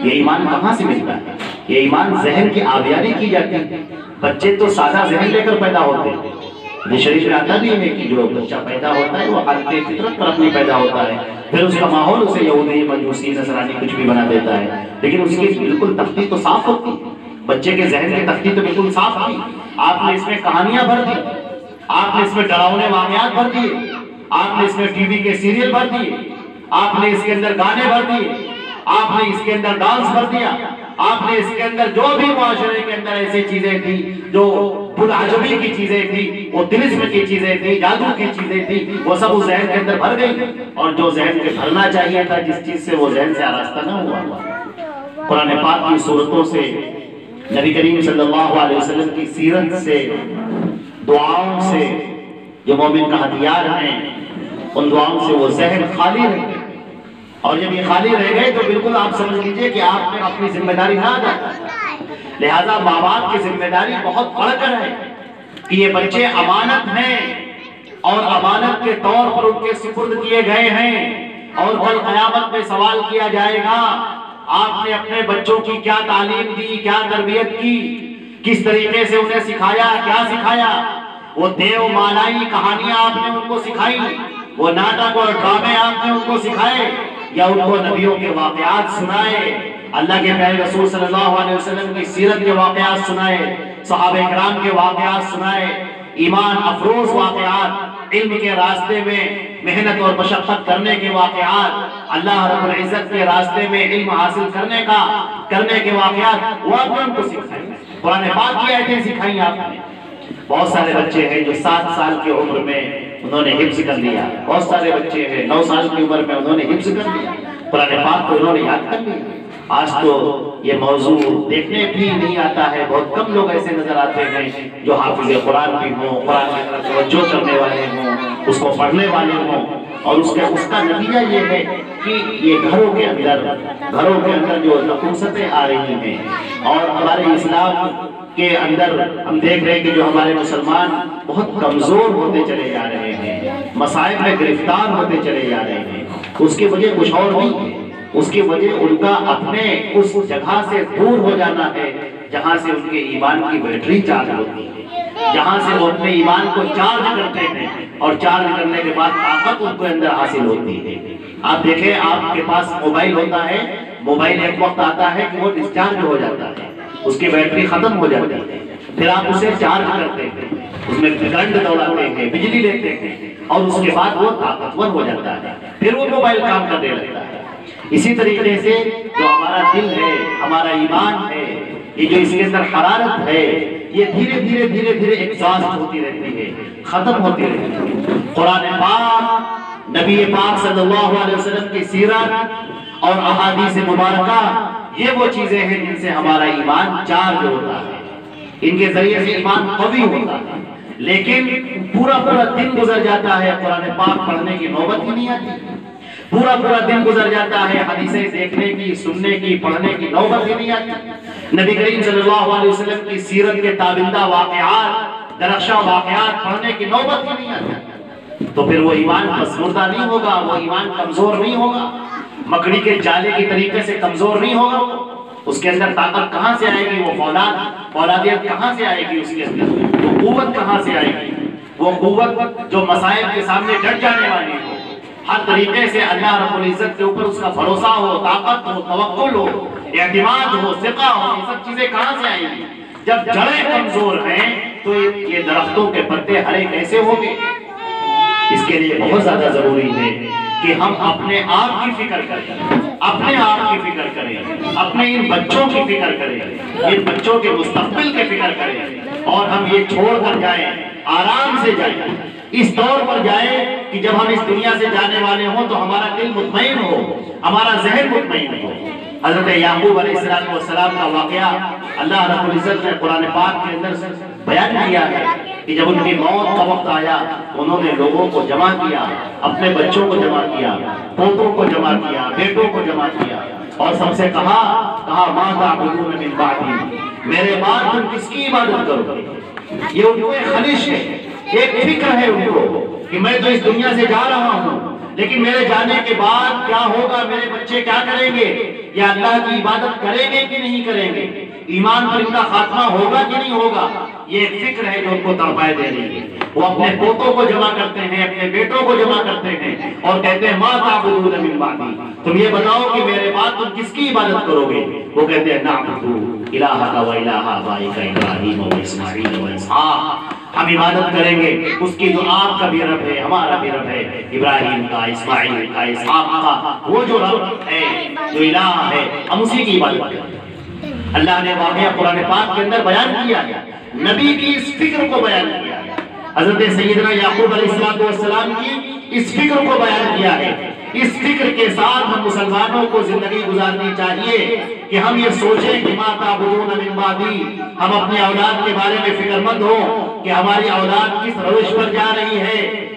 ये ईमान कहाँ से मिलता है? ये ईमान जहन की आबियारी की जाती है। बच्चे तो सादा जहन लेकर पैदा होते हैं। ये शरीफ में आता भी है कि जो बच्चा पैदा होता है वो हालत फितरत पर अपनी पैदा होता है, फिर उसका माहौल उसे यहूदी मजूसी नसरानी कुछ भी बना देता है, लेकिन उसकी बिल्कुल तख्ती तो साफ होती है। बच्चे के जहन की तख्ती तो बिल्कुल साफ थी। आपने इसमें कहानियां भर दी, आपने इसमें डरावने वाकयात भर दिए, आपने इसमें टीवी के सीरियल भर दिए, आपने इसके अंदर गाने भर दिए, आपने इसके अंदर डांस भर दिया, आपने इसके अंदर जो भी मुआशरे के अंदर ऐसी चीजें थी जो बुलअजबी की चीजें थी, वो तिलिस्म की चीजें थी, जादू की चीजें थी, वो सब उस जहन के अंदर भर गई। और जो जहन के भरना चाहिए था, जिस चीज से वो जहन से आरास्ता न हुआ। कुरान पाक की सूरतों से, नबी करीम सल्लल्लाहु अलैहि वसल्लम की सीरत से, दुआओं से, जो मोमिन का हथियार है, उन दुआओं से वो जहन खाली रह गए। और जब ये खाली रह गए तो बिल्कुल आप समझ लीजिए कि आपने अपनी जिम्मेदारी ना अदा की। लिहाजा माँ बाप की जिम्मेदारी बहुत बढ़कर है कि ये बच्चे अमानत हैं और अमानत के तौर पर उनके सुपुर्द किए गए हैं और कल क़यामत में सवाल किया जाएगा, आपने अपने बच्चों की क्या तालीम दी, क्या तरबियत की, किस तरीके से उन्हें सिखाया, क्या सिखाया। वो देव मालाई कहानियां आपने उनको सिखाई, वो नाटक और ड्रामे आपने उनको सिखाए, या उनको नबियों के वाकयात सुनाए, अल्लाह के प्यारे रसूल सल्लल्लाहु अलैहि वसल्लम की सीरत के वाकयात सुनाए, सहाबा किराम के वाकयात सुनाए, ईमान अफरोज वाकयात, इल्म के रास्ते में मेहनत और मशक्कत करने के वाकयात, अल्लाह रब्बुल इज्जत के रास्ते में इल्म हासिल करने के वाकयात, वो आपने उनको सिखाए। कुरान पाक की आयतें सिखाई आपने। बहुत सारे बच्चे हैं जो 7 साल की उम्र में उन्होंने हिफ्ज कर लिया, बहुत सारे बच्चे हैं 9 साल की उम्र में उन्होंने हिफ्ज कर लिया, कुरान पाक को उन्होंने याद कर लिया। आज तो ये मौजू देखने भी नहीं आता है, बहुत कम लोग ऐसे नजर आते हैं जो हाफिज कुरान भी हों, कुरान की तरफ तवज्जो करने वाले हों, उसको पढ़ने वाले हों। और उसका नतीजा ये है कि ये घरों के अंदर जो नपुंसतें आ रही हैं, और हमारे इस्लाम के अंदर हम देख रहे हैं कि जो हमारे मुसलमान बहुत कमजोर होते चले जा रहे हैं, मसाइब में गिरफ्तार होते चले जा रहे हैं। उसकी वजह कुछ और नहीं है, उसकी वजह उनका अपने उस जगह से दूर हो जाना है जहां से उनके ईमान की बैटरी चार्ज होती है, जहां से वो अपने ईमान को चार्ज करते हैं और चार्ज करने के बाद ताकत उनके अंदर हासिल होती है। आप देखें, आपके पास मोबाइल होता है, मोबाइल एक वक्त आता है कि वो डिस्चार्ज हो जाता है, उसकी बैटरी खत्म हो जाती है, फिर आप उसे चार्ज करते हैं, उसमें करंट दौड़ाते हैं, बिजली लेते हैं, और उसके बाद वो ताकतवर हो जाता है, फिर वो मोबाइल काम करने लगता है। इसी तरीके से जो हमारा दिल है, हमारा ईमान है, ये जो इसके अंदर हरारत है, ये धीरे धीरे एग्जॉस्ट होती रहती है, खत्म होती रहती है। कुरान पाक, नबी पाक सल्लल्लाहु अलैहि वसल्लम की सीरत और अहादीस मुबारका, ये वो चीजें हैं जिनसे हमारा ईमान चार्ज होता है, इनके जरिए से ईमान कवी होता है। लेकिन पूरा दिन गुजर जाता है, कुरान पाक पढ़ने की नौबत ही नहीं आती, पूरा दिन गुजर जाता है, हदीसें देखने की, सुनने की, पढ़ने की नौबत ही नहीं आती। नबी करीम सल्लल्लाहु अलैहि वसल्लम की सीरत के ताबिंदा वाकयात, दरख्शा वाकयात पढ़ने की नौबत ही नहीं आती, तो फिर वो ईमान मसमुर्दा नहीं होगा, वो ईमान कमजोर नहीं होगा, मकड़ी के जाले की तरीके से कमजोर नहीं होगा। उसके अंदर ताकत कहाँ से आएगी, वो फौलादियत कहाँ से आएगी, उसके अंदर वो कुव्वत कहाँ से आएगी, वो कुव्वत जो मसाइब के सामने डट जाने वाली हो, हर तरीके से अल्लाह रब्बुल इज्जत के ऊपर उसका भरोसा हो, ताकत हो, तवक्कुल हो, एतिमाद हो, सिक़ा हो, ये सब चीजें कहाँ से आएंगी? जब जड़ें कमजोर हैं तो ये दरख्तों के पत्ते हरे कैसे होंगे? इसके लिए बहुत ज्यादा जरूरी है कि हम अपने आप की फिक्र करें, अपने आप की फिक्र करें, अपने इन बच्चों की फिक्र करें, इन बच्चों के मुस्तक़बिल की फिक्र करें, और हम ये छोड़ कर जाएं, आराम से जाएं, इस दौर पर जाए कि जब हम इस दुनिया से जाने वाले हों तो हमारा दिल मुतमईन हो, हमारा ज़हन मुतमईन हो। हज़रत याकूब अलैहिस्सलाम का वाक़या अल्लाह रब्बुल इज़्ज़त ने कुरान पाक के अंदर बयान किया है कि जब उनकी मौत का वक्त आया तो उन्होंने लोगों को जमा किया, अपने बच्चों को जमा किया, पोतों को जमा किया, बेटों को जमा किया और सबसे कहा माँ ताबुदून मिन बादी, मेरे बाद तुम किसकी इबादत करोगे। ये उनको एक ख्वाहिश है, एक फिक्र है उनको कि मैं तो इस दुनिया से जा रहा हूँ, लेकिन मेरे जाने के बाद क्या होगा, मेरे बच्चे क्या करेंगे, या अल्लाह की इबादत करेंगे कि नहीं करेंगे, ईमान पर इनका खात्मा होगा कि नहीं होगा। ये एक फिक्र है जो उनको तड़पाए दे रही है। वो अपने पोतों को जमा करते हैं, अपने बेटों को जमा करते हैं और कहते हैं माँ ताबुदून मिन बादी, तुम ये बताओ कि मेरे बाद तुम किसकी इबादत करोगे। वो कहते हैं नाअबुदु इलाहका व इलाहा आबाइका इब्राहीम व इस्माईल व इसहाक, हम इबादत करेंगे उसकी जो आपका भी रब है, हमारा भी रब है, इब्राहिम का, इस्माइल का, इसहाक का, वो जो रब है, जो इलाह है, हम उसी की इबादत करेंगे। अल्लाह ने वाक़या कुरान पाक के अंदर बयान किया है, नबी की इस फिक्र को बयान किया है, हज़रत सैयदना याकूब अलैहिस्सलाम की इस फिक्र को बयान किया है। इस फिक्र के साथ हम मुसलमानों को जिंदगी गुजारनी चाहिए कि हम ये सोचें कि माँ ताबुदून मिन बादी, हम अपनी औलाद के बारे में फिक्रमंद हो कि हमारी औलाद किस रविश पर जा रही है,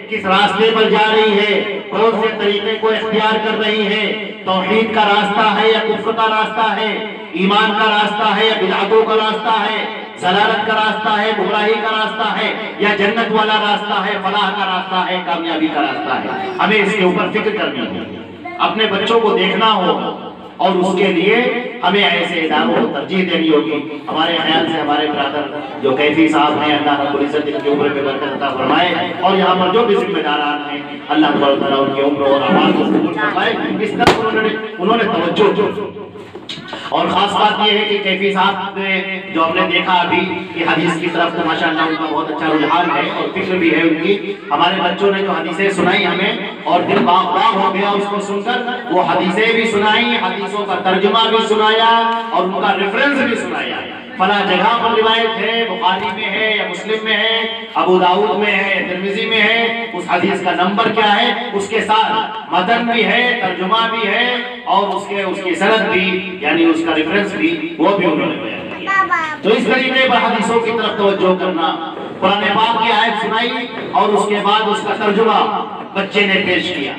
किस रास्ते पर जा रही है, कौन से तरीके को इख्तियार कर रही है, तौहीद का रास्ता है या कुफ्र का रास्ता है, ईमान का रास्ता है या बिदअतों का रास्ता है, ज़लालत का रास्ता है, गुमराही का रास्ता है, या जन्नत वाला रास्ता है, फलाह का रास्ता है, कामयाबी का रास्ता है। हमें इसके ऊपर फिक्र करनी होगी, अपने बच्चों को देखना होगा और उसके लिए हमें ऐसे इदारों को तरजीह देनी होगी। हमारे ख्याल से हमारे ब्रदर जो कैफी साहब हैं, अल्लाह रब्बुल इज्जत इनके उम्र में बरकत अता फरमाए और यहाँ पर जो भी जिम्मेदारान हैं अल्लाह तआला उनकी उम्र और आवाज़ को कबूल फरमाए। इस तरह उन्होंने तवज्जो, और खास बात यह है कि कैफी साहब ने जो हमने देखा अभी कि हदीस की तरफ तो माशाअल्लाह उनका बहुत अच्छा रुझान है और फिक्र भी है उनकी। हमारे बच्चों ने जो हदीसें सुनाई हमें और दिल बाग हो गया उसको सुनकर, वो हदीसें भी सुनाई, हदीसों का तर्जुमा भी सुनाया और उनका रेफरेंस भी सुनाया। फला जगह पर रिवायत है, बुखारी में है या मुस्लिम में है, अबू दाऊद में है, तिरमिजी में है, उस हदीस का नंबर क्या है, उसके साथ मतन भी है, तर्जुमा भी है और उसकी सनद भी, यानी उसका रेफरेंस भी, वो भी उन्होंने बयान किया। तो इस तरीके पर हदीसों की तरफ तवज्जो करना, कुरान पाक की आयत सुनाई और उसके बाद उसका तर्जुमा बच्चे ने पेश किया।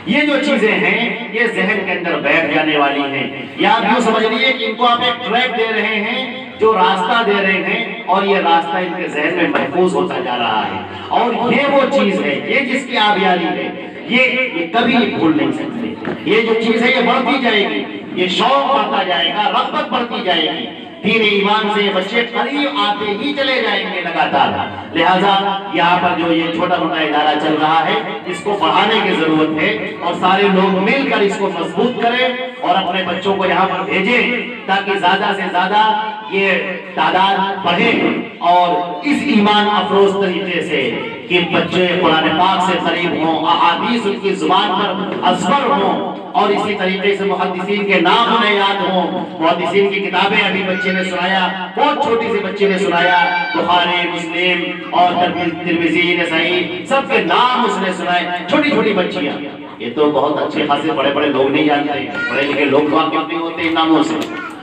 ये जो चीजें हैं ये जहन के अंदर बैठ जाने वाली हैं। या आप यूं समझ लीजिए कि इनको आप एक ट्रैक दे रहे हैं, जो रास्ता दे रहे हैं और ये रास्ता इनके जहन में महफूज होता जा रहा है। और ये वो चीज है, ये जिसकी आबियारी है, ये कभी भूल नहीं सकते। ये जो चीज है ये बढ़ती जाएगी, ये शौक बढ़ता जाएगा, रग़बत बढ़ती जाएगी। दीन ईमान से बच्चे करीब आते ही चले जाएंगे लगातार। लिहाजा यहाँ पर जो ये छोटा मोटा इदारा चल रहा है इसको बढ़ाने की जरूरत है और सारे लोग मिलकर इसको मजबूत करें और अपने बच्चों को यहाँ पर भेजें ताकि ज्यादा से ज्यादा ये तादाद बढ़े और इस ईमान अफरोज तरीके से कि बच्चे कुरान पाक से करीब हों, अहादीस उनकी जुबान पर असर हों और इसी तरीके से मुहद्दिसीन के नाम उन्हें याद हों। मुहद्दिसीन की किताबें अभी बच्चे ने सुनाया, बहुत छोटी सी बच्चे ने सुनाया, बुखारी, मुस्लिम और तिरमिजी, नसाई सबके नाम उसने सुनाए, छोटी छोटी बच्चियां। ये तो बहुत अच्छे खासे बड़े बड़े लोग नहीं जानते, पढ़े लिखे लोग वाकिफ नहीं होते इन नामों से,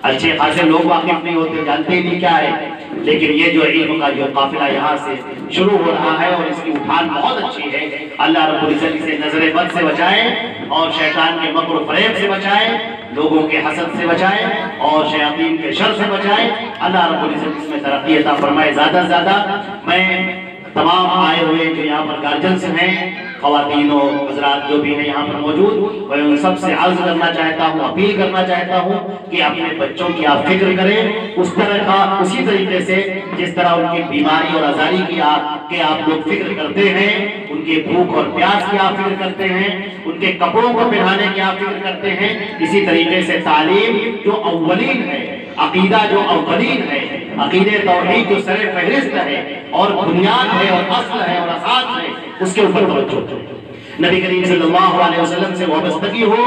अच्छे खासे लोग वाकिफ नहीं होते, जानते ही नहीं क्या है। लेकिन ये जो इल्म का जो काफिला यहाँ से शुरू हो रहा है और इसकी उठान बहुत अच्छी है। अल्लाह रब्बुल इज्जत इसे नजर बद से बचाए और शैतान के मकर फरेब से बचाए, लोगों के हसद से बचाए और शयातीन के शर से बचाए। अल्लाह रब्बुल इज्जत इसमें तरक्की अता फरमाए ज़्यादा से ज़्यादा। मैं तमाम आए हुए जो यहाँ पर गार्जियंस हैं, ख़वातीन और हज़रात जो भी हैं यहाँ पर मौजूद, मैं उन सब से अर्ज़ करना चाहता हूँ, अपील करना चाहता हूँ कि अपने बच्चों की आप फिक्र करें उस तरह का, उसी तरीके से जिस तरह उनकी बीमारी और आज़ारी की आप लोग फिक्र करते हैं, उनके भूख और प्यास की आप फिक्र करते हैं, उनके कपड़ों को पहनाने की आप फिक्र करते हैं। इसी तरीके से तालीम जो अव्वलीन है, अकीदा जो अव्वलीन है, अकीदे तौहीद जो सरे फहरिस्त है और बुनियाद है और असल है और असास है, उसके ऊपर तवज्जो। नबी करीम सल्लल्लाहु अलैहि वसल्लम से वाबस्तगी हो,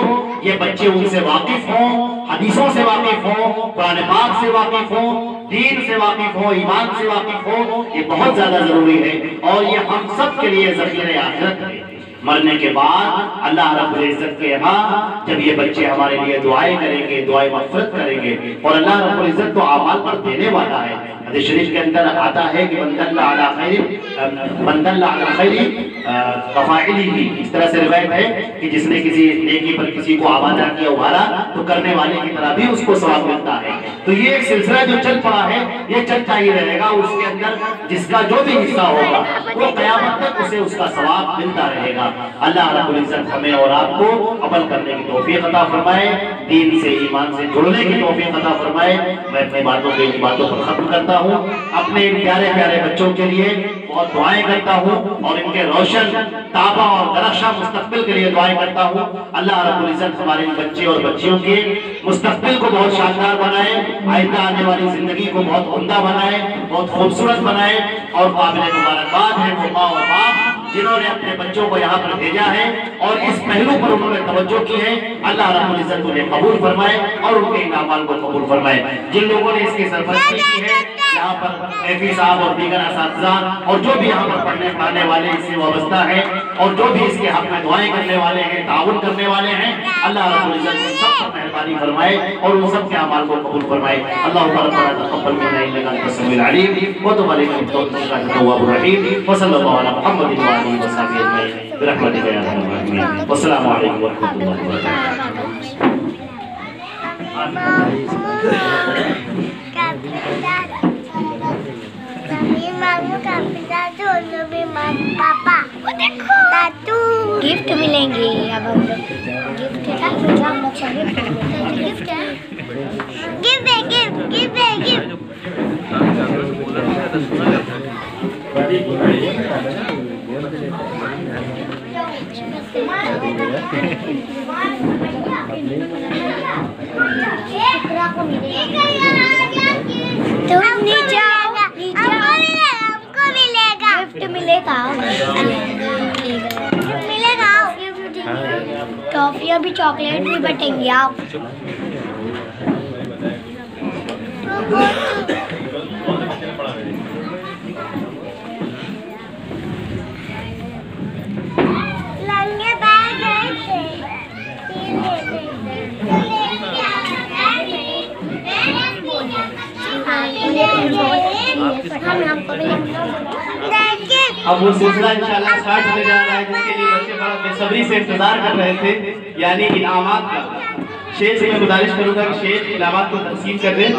ये बच्चे उनसे वाकिफ हों, हदीसों से वाकिफ हों, कुरान पाक से वाकिफ हों, दीन से वाकिफ हो, ईमान से वाकिफ हो, ये बहुत ज्यादा जरूरी है और ये हम सब के लिए ज़ख़ीरे आखिरत है। मरने के बाद अल्लाह रब्बुल इज्जत के यहाँ जब ये बच्चे हमारे लिए दुआएं करेंगे, दुआएं मग़फ़िरत करेंगे, और अल्लाह रब्बुल इज्जत तो आमाल पर देने वाला है। हदीस शरीफ के अंदर आता है कि मन दल्ला अला खैरि कफ़ाइलिही, इस तरह से रिवायत है कि जिसने किसी नेकी पर किसी को आवाज़ किया, उभारा, तो करने वाले की तरह भी उसको सवाब मिलता है। तो ये एक सिलसिला जो चल पड़ा है, ये चलता ही रहेगा। उसके अंदर जिसका जो भी हिस्सा होगा वो क़यामत तक उसे उसका सवाब मिलता रहेगा। अल्लाह रब्बुल इज्जत हमें और आपको अमल करने की तौफीक अता फरमाए, दीन से, ईमान से जुड़ने की तौफीक अता फरमाए। मैं अपनी बातों पर खत्म करता हूँ। अपने इन प्यारे प्यारे बच्चों के लिए बहुत दुआएं करता हूँ और इनके रोशन ताबा और दरख्शां मुस्तकबिल के लिए दुआएं करता हूँ। अल्लाह रब्बुल इज्जत हमारे इन बच्चे और बच्चियों के मुस्तकबिल को बहुत शानदार बनाए, आइंदा आने वाली जिंदगी को बहुत उम्दा बनाए, बहुत खूबसूरत बनाए। और काबिल मुबारकबाद है वो माँ और बाप जिन्होंने अपने बच्चों को यहाँ पर भेजा है और इस पहलू पर उन्होंने तवज्जो की है। अल्लाह रब्बुल इज्जत उन्हें कबूल फरमाए और उनके इन अमाल को कबूल फरमाए। जिन लोगों ने इसकी सरपरस्ती की है, यहाँ पर एफी साहब और दीगर असातिज़ा और जो भी यहाँ पर पढ़ने पढ़ाने वाले इससे वाबस्ता है और जो भी इसके हक में दुआएं करने वाले हैं, ताउन करने वाले हैं, अल्लाह रब्बुल इज्जत उन सब पर मेहरबानी फरमाए और उन सब के अमाल को कबूल फरमाए। अल्लाहु तक़ब्बल मिन्ना इन्नका अंतस समीउल अलीम व तुब अलैना इन्नका अंतत तव्वाबुर रहीम व सल्लल्लाहु अला मुहम्मदिन व आलिहि व सहबिहि अजमईन बिरहमतिका या अरहमर राहिमीन। वस्सलामु अलैकुम व रहमतुल्लाहि व बरकातुहू। पापा गिफ्ट मिलेंगे। अब हम लोग गिफ्ट है, गिफ्ट तुम नीचे आओ, हमको मिलेगा, गिफ्ट मिलेगा, मिलेगा। टॉफियाँ भी, चॉकलेट भी बटेंगे। आओ अब वो सिलसिला इंशाल्लाह स्टार्ट होने जा रहा है, जिसके लिए बच्चे बड़ा बेसब्री से इंतजार कर रहे थे, यानी इनामात का। शेख से मैं गुजारिश करूंगा कि शेख इनामात को तकसीम कर दें।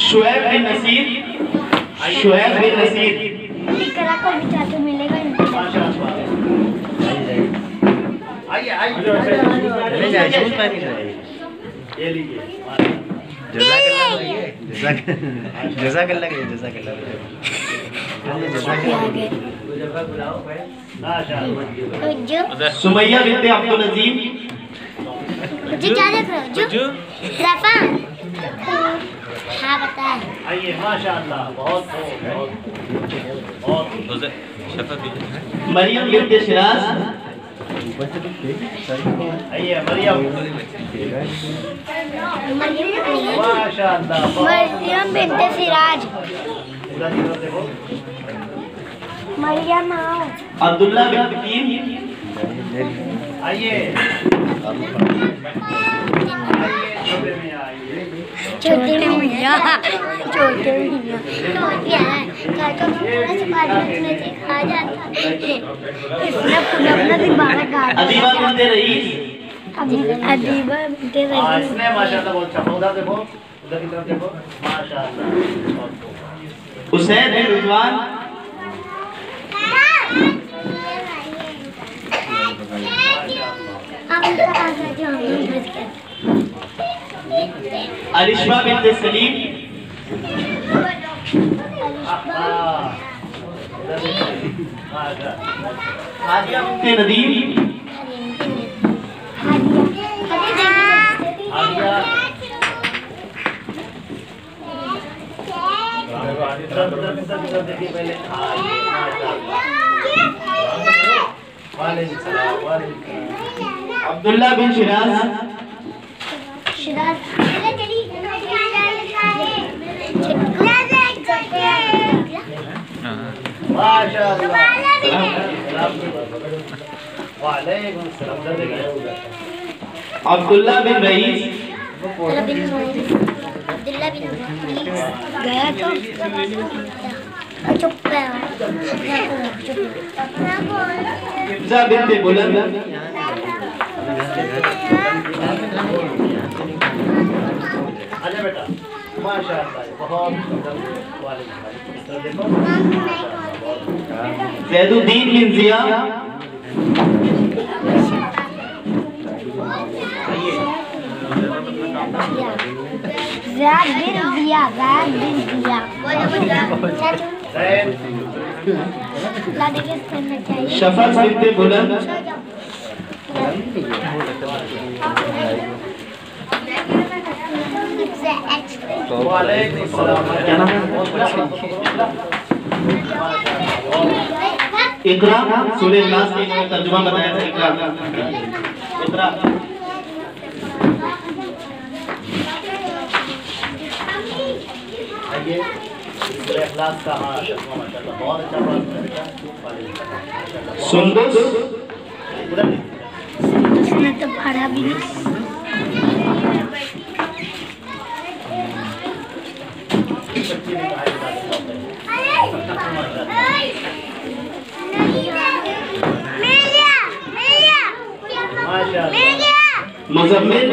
शुएब बिन नसीर सुमैया बिन्ते अब्दुल अजीम, जो क्या देख रहे हो? जो रफा, हाँ बताएं। आइए माशाअल्लाह, बहुत मरियम बिन्ते शिराज, आइए मरियम, माशाअल्लाह, मरियम बिन्ते सिराज, मरियम आओ। अब्दुल्ला बिन हकीम, आइए छोटे भैया, छोटे भैया खा जाता अपना दिमाग खा। अदीबा बिन्ते रईस, अदीबा बिन्ते रईस, इसने माशाअल्लाह बहुत अच्छा। उधर देखो, उधर की तरफ देखो, माशाअल्लाह। हुसैन बिन रिजवान, अलिशमा बिन्ते सलीम, हादिया बिन्ते नदीम, अब्दुल्ला बिन शिराज, वालेकुम सलाम। अब्दुल्ला बिन रईस, गया तो चुप हिफ्जा बिन्ते बुलंद, आजा बेटा, माशाअल्लाह बहुत सुंदर। देखो जैदुद्दीन बिन जिया, शफक बिन्ते बुलंद, वालेकुम सलाम। क्या नाम है? इकरा, सूरह इखलास के इन्होंने तर्जुमा बताया था। इकरा इकरा आइए सूरह इखलास का माशाअल्लाह बहुत अच्छा बात है बेटा। सुंदुस, उसने तो पढ़ा भी नहीं। मुज़म्मिल,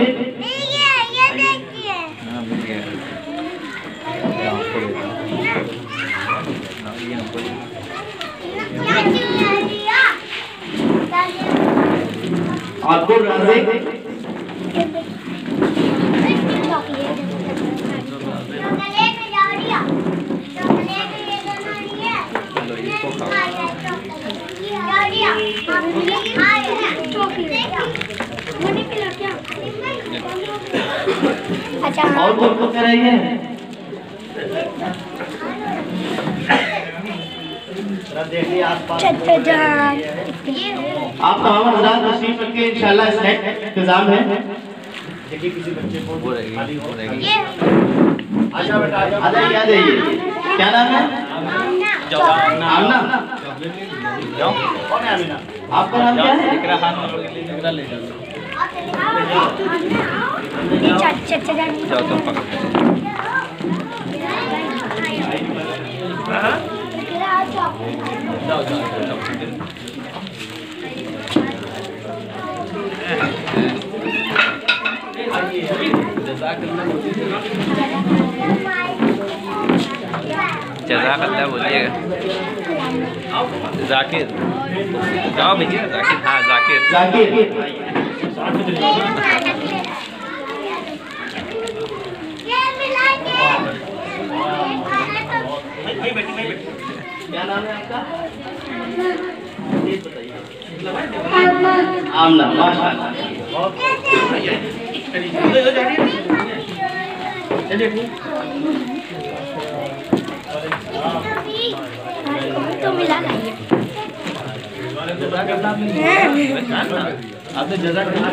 अब्दुल राज़िक, अच्छा और कौन कौन से रही है? देखिए आसपास आप तमाम हज़रात तशरीफ रखिए, इंशाल्लाह स्नैक इंतजाम है। देखिए किसी बच्चे को खाली हो ये आजा बेटा आजा। आ जाइए, आ जाइए। क्या नाम है? आमना। कौन है अमीना? आपका नाम क्या है? जाओ तुम पकड़। जज़ाकल्लाह बोलिएगा। जाकिर जाओ भेजिए ना। जाकिर, हाँ जाकिर। जाकिर, क्या नाम है आपका? आमना, माशाअल्लाह। तो मिला नहीं आपने जज़ाकल्लाह